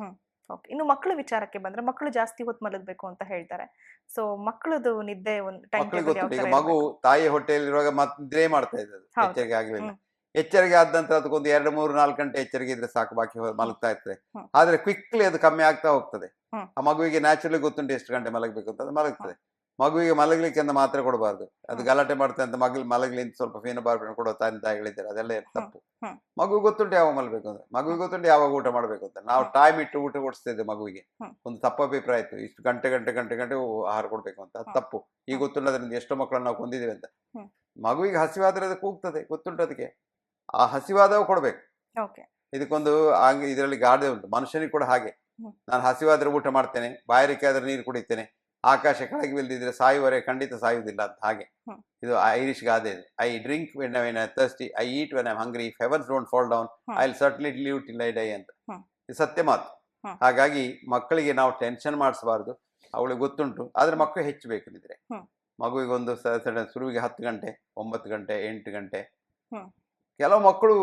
ಓಕೆ, ಇನ್ನು ಮಕ್ಕಳ ವಿಚಾರಕ್ಕೆ ಬಂದ್ರೆ ಮಕ್ಕಳು ಜಾಸ್ತಿ ಹೊತ್ತು ಮಲಗಬೇಕು ಅಂತ ಹೇಳ್ತಾರೆ. ಸೊ ಮಕ್ಕಳದು ನಿದ್ದೆ ಒಂದು ಟೈಮ್ ಮಕ್ಕಳಿಗೆ ಟೇಬಲ್ ಯಾವ ಗೊತ್ತಿಲ್ಲ, ತರ ಈಗ ಮಗು ತಾಯಿ ಹೊಟ್ಟೆಯಲ್ಲಿರುವಾಗ ನಿದ್ರೆ ಮಾಡ್ತಾ ಇದ್ದದ್ದು, ಹೌದು. ಎಚ್ಚರಿಕೆ ಆಗ್ಲಿಲ್ಲ. ಹ್ಮ್. ಎಚ್ಚರಿಕೆ ಆದ ನಂತರ ಅದಕ್ಕೊಂದು 2-3-4 ಗಂಟೆ ಎಚ್ಚರಿಕೆ ಇದ್ರೆ ಸಾಕು, ಬಾಕಿ ಮಲಗ್ತಾ ಇರ್ತದೆ. ಹ್ಮ್. ಆದ್ರೆ ಕ್ವಿಕ್ಲಿ ಅದು ಕಮ್ಮಿ ಆಗ್ತಾ ಹೋಗ್ತದೆ. ಹ್ಮ್. ಆ ಮಗುವಿಗೆ ನ್ಯಾಚುರಲಿ ಗೊತ್ತುಂಟು ಎಷ್ಟು ಗಂಟೆ ಮಲಗಬೇಕು ಅಂತ, ಅದು ಮಲಗ್ತದೆ. ಮಗುವಿಗೆ ಮಲಗಲಿಕ್ಕೆ ಅಂತ ಮಾತ್ರ ಕೊಡಬಾರ್ದು, ಅದು ಗಲಾಟೆ ಮಾಡ್ತದೆ ಅಂತ ಮಲಗಲಿ ಅಂತ ಸ್ವಲ್ಪ ಫೇನೋಬಾರ್ಬಿನ್ ಕೊಡೋ ಅಂತ ಹೇಳಿದ್ದಾರೆ, ಅದೆಲ್ಲ ತಪ್ಪು. ಮಗು ಗೊತ್ತುಂಟು ಯಾವಾಗ ಮಲಗಬೇಕು ಅಂತ, ಮಗುವಿಗೆ ಗೊತ್ತುಂಟು ಯಾವಾಗ ಊಟ ಮಾಡಬೇಕು ಅಂತ. ನಾವು ಟೈಮ್ ಇಟ್ಟು ಊಟ ಕೊಡಿಸ್ತಿದ್ದೆ ಮಗುವಿಗೆ, ಒಂದು ತಪ್ಪು ಅಭಿಪ್ರಾಯ ಇತ್ತು, ಇಷ್ಟು ಗಂಟೆ ಗಂಟೆ ಗಂಟೆ ಗಂಟೆ ಆಹಾರ ಕೊಡ್ಬೇಕು ಅಂತ. ಅದು ತಪ್ಪು. ಈಗ ಗೊತ್ತುಂಟು ಅದರಿಂದ ಎಷ್ಟೋ ಮಕ್ಕಳನ್ನು ನಾವು ಕೊಂದಿದ್ದೀವಿ ಅಂತ. ಮಗುವಿಗೆ ಹಸಿವಾದ್ರೆ ಅದು ಕೂಗ್ತದೆ, ಗೊತ್ತುಂಟು ಅದಕ್ಕೆ, ಆ ಹಸಿವಾದವು ಕೊಡ್ಬೇಕು. ಓಕೆ. ಇದಕ್ಕೊಂದು ಇದರಲ್ಲಿ ಗಾದೆ ಉಂಟು, ಮನುಷ್ಯನಿಗೆ ಕೂಡ ಹಾಗೆ. ನಾನು ಹಸಿವಾದ್ರೆ ಊಟ ಮಾಡ್ತೇನೆ, ಬಾಯಾರಿಕೆ ಆದ್ರೆ ನೀರು ಕುಡಿತೇನೆ, ಆಕಾಶ ಕೆಳಗೆ ಬೀಳ್ದಿದ್ರೆ ಸಾಯುವರೆ ಖಂಡಿತ ಸಾಯುವುದಿಲ್ಲ ಅಂತ. ಹಾಗೆ ಇದು ಐರಿಷ್ ಗಾದೆ. I drink when I thirsty, I eat when I hungry, if heavens don't fall down, I will certainly live till I die ಅಂತ. ಇದು ಸತ್ಯ ಮಾತು. ಹಾಗಾಗಿ ಮಕ್ಕಳಿಗೆ ನಾವು ಟೆನ್ಷನ್ ಮಾಡಿಸಬಾರ್ದು, ಅವಳಿಗೆ ಗೊತ್ತುಂಟು. ಆದ್ರೆ ಮಕ್ಕಳು ಹೆಚ್ಚು ಬೇಕು ನಿದ್ರೆ. ಮಗುವಿಗೆ ಒಂದು ಶುರುವಿಗೆ 10 ಗಂಟೆ, 9 ಗಂಟೆ, 8 ಗಂಟೆ. ಕೆಲವು ಮಕ್ಕಳು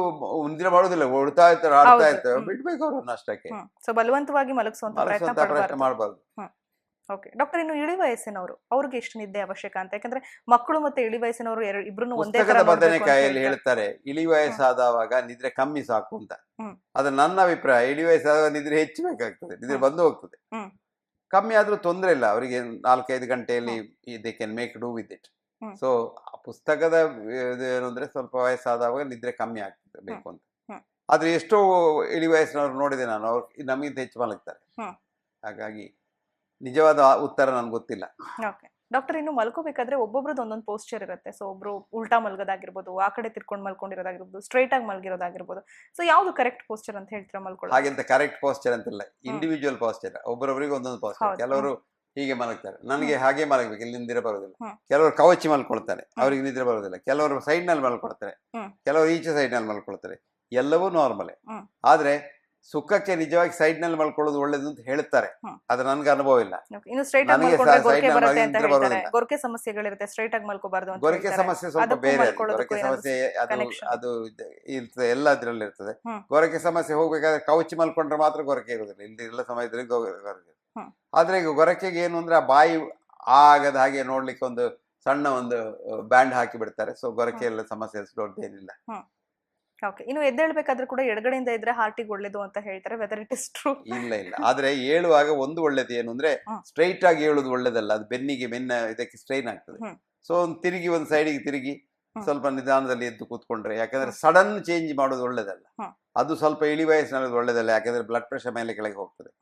ನಿದ್ರೆ ಮಾಡೋದಿಲ್ಲ, ಓಡ್ತಾ ಇರ್ತಾರೆ, ಆಡ್ತಾ ಇರ್ತವೆ, ಬಿಡ್ಬೇಕು ಅವ್ರನ್ನ ಅಷ್ಟಕ್ಕೆ. ಸೊ ಬಲವಂತವಾಗಿ ಮಲಗಿಸುವಂತ ಪ್ರಯತ್ನ ಮಾಡಬಾರ್ದು. ಓಕೆ ಡಾಕ್ಟರ್, ಇನ್ನು ಇಳಿ ವಯಸ್ಸಿನವರು ಅವ್ರಿಗೆ ಎಷ್ಟು ನಿದ್ದೆ ಅವಶ್ಯಕ ಅಂತ? ಯಾಕಂದ್ರೆ ಮಕ್ಕಳು ಮತ್ತೆ ಇಳಿ ವಯಸ್ಸಿನವರು ಇಬ್ರು ಒಂದೇ ತರ ಬದನೆಕಾಯಲ್ಲಿ ಹೇಳ್ತಾರೆ ಇಳಿ ವಯಸ್ಸಾದವಾಗ ನಿದ್ರೆ ಕಮ್ಮಿ ಸಾಕು ಅಂತ. ಅದು ನನ್ನ ಅಭಿಪ್ರಾಯ. ಇಳಿ ವಯಸ್ಸಾದಾಗ ನಿದ್ರೆ ಹೆಚ್ಚು ಬೇಕಾಗ್ತದೆ, ನಿದ್ರೆ ಬಂದು ಹೋಗ್ತದೆ. ಕಮ್ಮಿ ಆದ್ರೂ ತೊಂದರೆ ಇಲ್ಲ, ಅವರಿಗೆ 4-5 ಗಂಟೆಯಲ್ಲಿ they can make do with it. So ಪುಸ್ತಕದ ಏನು ಅಂದ್ರೆ ಸ್ವಲ್ಪ ವಯಸ್ಸಾದವಾಗ ನಿದ್ರೆ ಕಮ್ಮಿ ಆಗ್ತದೆ ಬೇಕು ಅಂತ. ಆದ್ರೆ ಎಷ್ಟೋ ಇಳಿ ವಯಸ್ಸಿನವ್ರು ನೋಡಿದೆ ನಾನು, ಅವ್ರು ನಮಗಿಂತ ಹೆಚ್ಚು ಮಲಗ್ತಾರೆ. ಹಾಗಾಗಿ ನಿಜವಾದ ಉತ್ತರ ನನ್ಗೆ ಗೊತ್ತಿಲ್ಲ. ಓಕೆ ಡಾಕ್ಟರ್, ಇನ್ನು ಮಲ್ಕೋಬೇಕಾದ್ರೆ ಒಬ್ಬೊಬ್ರದ್ದು ಒಂದೊಂದು ಪೋಸ್ಚರ್ ಇರುತ್ತೆ. ಸೊ ಒಬ್ರು ಉಲ್ಟಾ ಮಲ್ಗೋದಾಗಿರ್ಬೋದು, ಆ ಕಡೆ ತಿರ್ಕೊಂಡು ಮಲ್ಕೊಂಡಿರೋದಾಗಿರ್ಬೋದು, ಸ್ಟ್ರೈಟ್ ಆಗಿ ಮಲ್ಗಿರೋದಾಗಿರ್ಬೋದು. ಸೊ ಯಾವ್ದು ಕರೆಕ್ಟ್ ಪೋಸ್ಚರ್ ಅಂತ ಹೇಳ್ತೀರಾ ಮಲ್ಕೊಳ್ಳೋದು? ಹಾಗೆಂತ ಕರೆಕ್ಟ್ ಪೋಸ್ಚರ್ ಅಂತಿಲ್ಲ, ಇಂಡಿವಿಜುವಲ್ ಪೋಸ್ಚರ್. ಒಬ್ಬರೊಬ್ಬರಿಗೆ ಒಂದೊಂದು ಪೋಸ್ಚರ್. ಕೆಲವರು ಹೀಗೆ ಮಲಗ್ತಾರೆ, ನನಗೆ ಹಾಗೆ ಮಲಗಬೇಕು, ಇಲ್ಲಿ ನಿದ್ರೆ ಬರೋದಿಲ್ಲ. ಕೆಲವರು ಕವಚಿ ಮಲ್ಕೊಳ್ತಾರೆ, ಅವ್ರಿಗೆ ನಿದ್ರೆ ಬರೋದಿಲ್ಲ. ಕೆಲವರು ಸೈಡ್ ನಲ್ಲಿ ಮಲ್ಕೊಳ್ತಾರೆ, ಕೆಲವರು ಈಚೆ ಸೈಡ್ ನಲ್ಲಿ ಮಲ್ಕೊಳ್ತಾರೆ. ಎಲ್ಲವೂ ನಾರ್ಮಲೇ. ಆದ್ರೆ ಸುಖಕ್ಕೆ ನಿಜವಾಗಿ ಸೈಡ್ ನಲ್ಲಿ ಮಲ್ಕೊಳ್ಳೋದು ಒಳ್ಳೇದು ಅಂತ ಹೇಳ್ತಾರೆ, ಆದ್ರೆ ನನ್ಗೆ ಅನುಭವ ಇಲ್ಲ. ಗೊರಕೆ ಸಮಸ್ಯೆಗಳಿರುತ್ತೆ, ಸ್ಟ್ರೈಟ್ ಆಗಿ ಮಲ್ಕೋಬಾರ್ದು. ಗೊರಕೆ ಸಮಸ್ಯೆ ಸ್ವಲ್ಪ ಬೇರೆ, ಗೊರಕೆ ಸಮಸ್ಯೆ ಅದು ಇರ್ತದೆ, ಎಲ್ಲದ್ರಲ್ಲಿ ಇರ್ತದೆ. ಗೊರಕೆ ಸಮಸ್ಯೆ ಹೋಗ್ಬೇಕಾದ್ರೆ ಕೌಚಿ ಮಲ್ಕೊಂಡ್ರೆ ಮಾತ್ರ ಗೊರಕೆ ಇರುವುದಿಲ್ಲ, ಇಲ್ಲಿ ಎಲ್ಲ ಸಮಯದಲ್ಲಿ ಗೊರಕೆ. ಆದ್ರೆ ಈಗ ಗೊರಕೆಗೆ ಏನು ಅಂದ್ರೆ ಆ ಬಾಯಿ ಆಗದ ಹಾಗೆ ನೋಡ್ಲಿಕ್ಕೆ ಒಂದು ಸಣ್ಣ ಒಂದು ಬ್ಯಾಂಡ್ ಹಾಕಿ ಬಿಡ್ತಾರೆ. ಸೊ ಗೊರಕೆ ಎಲ್ಲ ಸಮಸ್ಯೆ ದೊಡ್ಡದೇನಿಲ್ಲ. ಓಕೆ, ಇನ್ನು ಎದ್ದೇಳ್ಬೇಕಾದ್ರೂ ಕೂಡ ಎಡಗಡೆಯಿಂದ ಇದ್ರೆ ಹಾರ್ಟಿಗೆ ಒಳ್ಳೇದು ಅಂತ ಹೇಳ್ತಾರೆ. Whether it is true? ಇಲ್ಲ, ಆದ್ರೆ ಏಳುವಾಗ ಒಂದು ಒಳ್ಳೇದು ಏನು ಅಂದ್ರೆ ಸ್ಟ್ರೈಟ್ ಆಗಿ ಏಳುದು ಒಳ್ಳೇದಲ್ಲ, ಅದು ಬೆನ್ನಿಗೆ ಇದಕ್ಕೆ ಸ್ಟ್ರೈನ್ ಆಗ್ತದೆ. ಸೊ ಒಂದು ತಿರುಗಿ ಒಂದು ಸೈಡಿಗೆ ತಿರುಗಿ ಸ್ವಲ್ಪ ನಿಧಾನದಲ್ಲಿ ಎದ್ದು ಕೂತ್ಕೊಂಡ್ರೆ, ಯಾಕಂದ್ರೆ ಸಡನ್ ಚೇಂಜ್ ಮಾಡೋದು ಒಳ್ಳೇದಲ್ಲ. ಅದು ಸ್ವಲ್ಪ ಇಳಿ ವಯಸ್ಸಿನಲ್ಲಿ ಒಳ್ಳೇದಲ್ಲ, ಯಾಕಂದ್ರೆ ಬ್ಲಡ್ ಪ್ರೆಷರ್ ಮೇಲೆ ಕೆಳಗೆ ಹೋಗ್ತದೆ.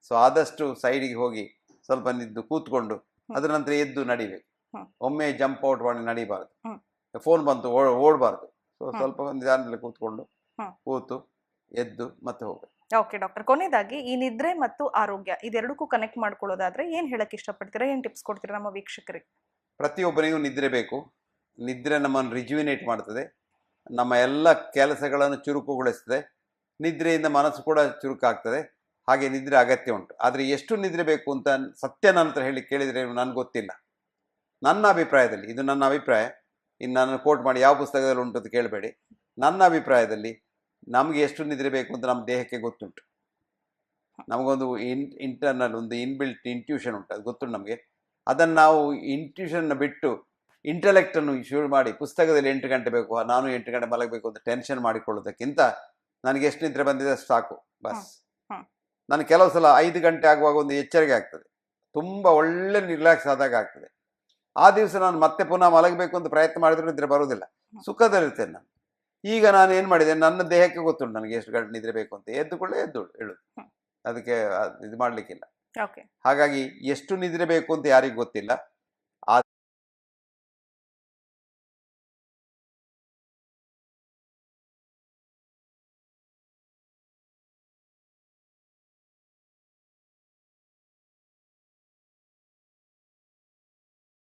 ಸೊ ಆದಷ್ಟು ಸೈಡಿಗೆ ಹೋಗಿ ಸ್ವಲ್ಪ ನಿದ್ದು ಕೂತ್ಕೊಂಡು ಅದ್ರ ನಂತರ ಎದ್ದು ನಡಿಬೇಕು. ಒಮ್ಮೆ ಜಂಪ್ ಔಟ್ ಮಾಡಿ ನಡಿಬಾರ್ದು, ಫೋನ್ ಬಂತು ಓಡಬಾರ್ದು. ಸೊ ಸ್ವಲ್ಪ ನಿಧಾನದಲ್ಲಿ ಕೂತ್ಕೊಂಡು ಕೂತು ಎದ್ದು ಮತ್ತೆ ಹೋಗ್ಬೇಕು. ಓಕೆ ಡಾಕ್ಟರ್, ಕೊನೆಯದಾಗಿ ಈ ನಿದ್ರೆ ಮತ್ತು ಆರೋಗ್ಯ ಇದೆರಡಕ್ಕೂ ಕನೆಕ್ಟ್ ಮಾಡ್ಕೊಳ್ಳೋದಾದ್ರೆ ಏನ್ ಹೇಳಕ್ ಇಷ್ಟಪಡ್ತೀರಾ, ಏನ್ ಟಿಪ್ಸ್ ಕೊಡ್ತೀರಾ ನಮ್ಮ ವೀಕ್ಷಕರಿಗೆ? ಪ್ರತಿಯೊಬ್ಬರಿಗೂ ನಿದ್ರೆ ಬೇಕು. ನಿದ್ರೆ ನಮ್ಮನ್ನು ರಿಜ್ಯುವಿನೇಟ್ ಮಾಡ್ತದೆ, ನಮ್ಮ ಎಲ್ಲ ಕೆಲಸಗಳನ್ನು ಚುರುಕುಗೊಳಿಸ್ತದೆ. ನಿದ್ರೆಯಿಂದ ಮನಸ್ಸು ಕೂಡ ಚುರುಕಾಗ್ತದೆ. ಹಾಗೆ ನಿದ್ರೆ ಅಗತ್ಯ ಉಂಟು. ಆದರೆ ಎಷ್ಟು ನಿದ್ರೆ ಬೇಕು ಅಂತ ಸತ್ಯ ನನ್ನ ಹತ್ರ ಹೇಳಿ ಕೇಳಿದರೆ ನನಗೆ ಗೊತ್ತಿಲ್ಲ. ನನ್ನ ಅಭಿಪ್ರಾಯದಲ್ಲಿ, ಇದು ನನ್ನ ಅಭಿಪ್ರಾಯ, ಇನ್ನು ನಾನು ಕೋಟ್ ಮಾಡಿ ಯಾವ ಪುಸ್ತಕದಲ್ಲಿ ಉಂಟು ಅಂತ ಕೇಳಬೇಡಿ. ನನ್ನ ಅಭಿಪ್ರಾಯದಲ್ಲಿ ನಮಗೆ ಎಷ್ಟು ನಿದ್ರೆ ಬೇಕು ಅಂತ ನಮ್ಮ ದೇಹಕ್ಕೆ ಗೊತ್ತುಂಟು. ನಮಗೊಂದು ಇಂಟರ್ನಲ್ ಒಂದು ಇನ್ಬಿಲ್ಟ್ ಇಂಟ್ಯೂಷನ್ ಉಂಟು, ಅದು ಗೊತ್ತುಂಟು ನಮಗೆ. ಅದನ್ನು ನಾವು ಇಂಟ್ಯೂಷನ್ನ ಬಿಟ್ಟು ಇಂಟೆಲೆಕ್ಟನ್ನು ಶುರು ಮಾಡಿ ಪುಸ್ತಕದಲ್ಲಿ 8 ಗಂಟೆ ಬೇಕು, ನಾನು 8 ಗಂಟೆ ಮಲಗಬೇಕು ಅಂತ ಟೆನ್ಷನ್ ಮಾಡಿಕೊಳ್ಳೋದಕ್ಕಿಂತ ನನಗೆ ಎಷ್ಟು ನಿದ್ರೆ ಬಂದಿದೆ ಸಾಕು ಬಸ್. ನಾನು ಕೆಲವು ಸಲ 5 ಗಂಟೆ ಆಗುವಾಗ ಒಂದು ಎಚ್ಚರಿಕೆ ಆಗ್ತದೆ, ತುಂಬ ಒಳ್ಳೆ ರಿಲ್ಯಾಕ್ಸ್ ಆದಾಗ ಆಗ್ತದೆ. ಆ ದಿವಸ ನಾನು ಮತ್ತೆ ಪುನಃ ಮಲಗಬೇಕು ಅಂತ ಪ್ರಯತ್ನ ಮಾಡಿದ್ರು ನಿದ್ರೆ ಬರೋದಿಲ್ಲ, ಸುಖದಲ್ಲಿರ್ತೇನೆ ನಾನು. ಈಗ ನಾನು ಏನು ಮಾಡಿದೆ, ನನ್ನ ದೇಹಕ್ಕೆ ಗೊತ್ತುಂಟು ನನಗೆ ಎಷ್ಟು ಗಂಟೆ ನಿದ್ರೆ ಬೇಕು ಅಂತ. ಎದ್ದುಕೊಳ್ಳೆ ಹೇಳುದು, ಅದಕ್ಕೆ ಇದು ಮಾಡಲಿಕ್ಕಿಲ್ಲ. ಹಾಗಾಗಿ ಎಷ್ಟು ನಿದ್ರೆ ಬೇಕು ಅಂತ ಯಾರಿಗೂ ಗೊತ್ತಿಲ್ಲ.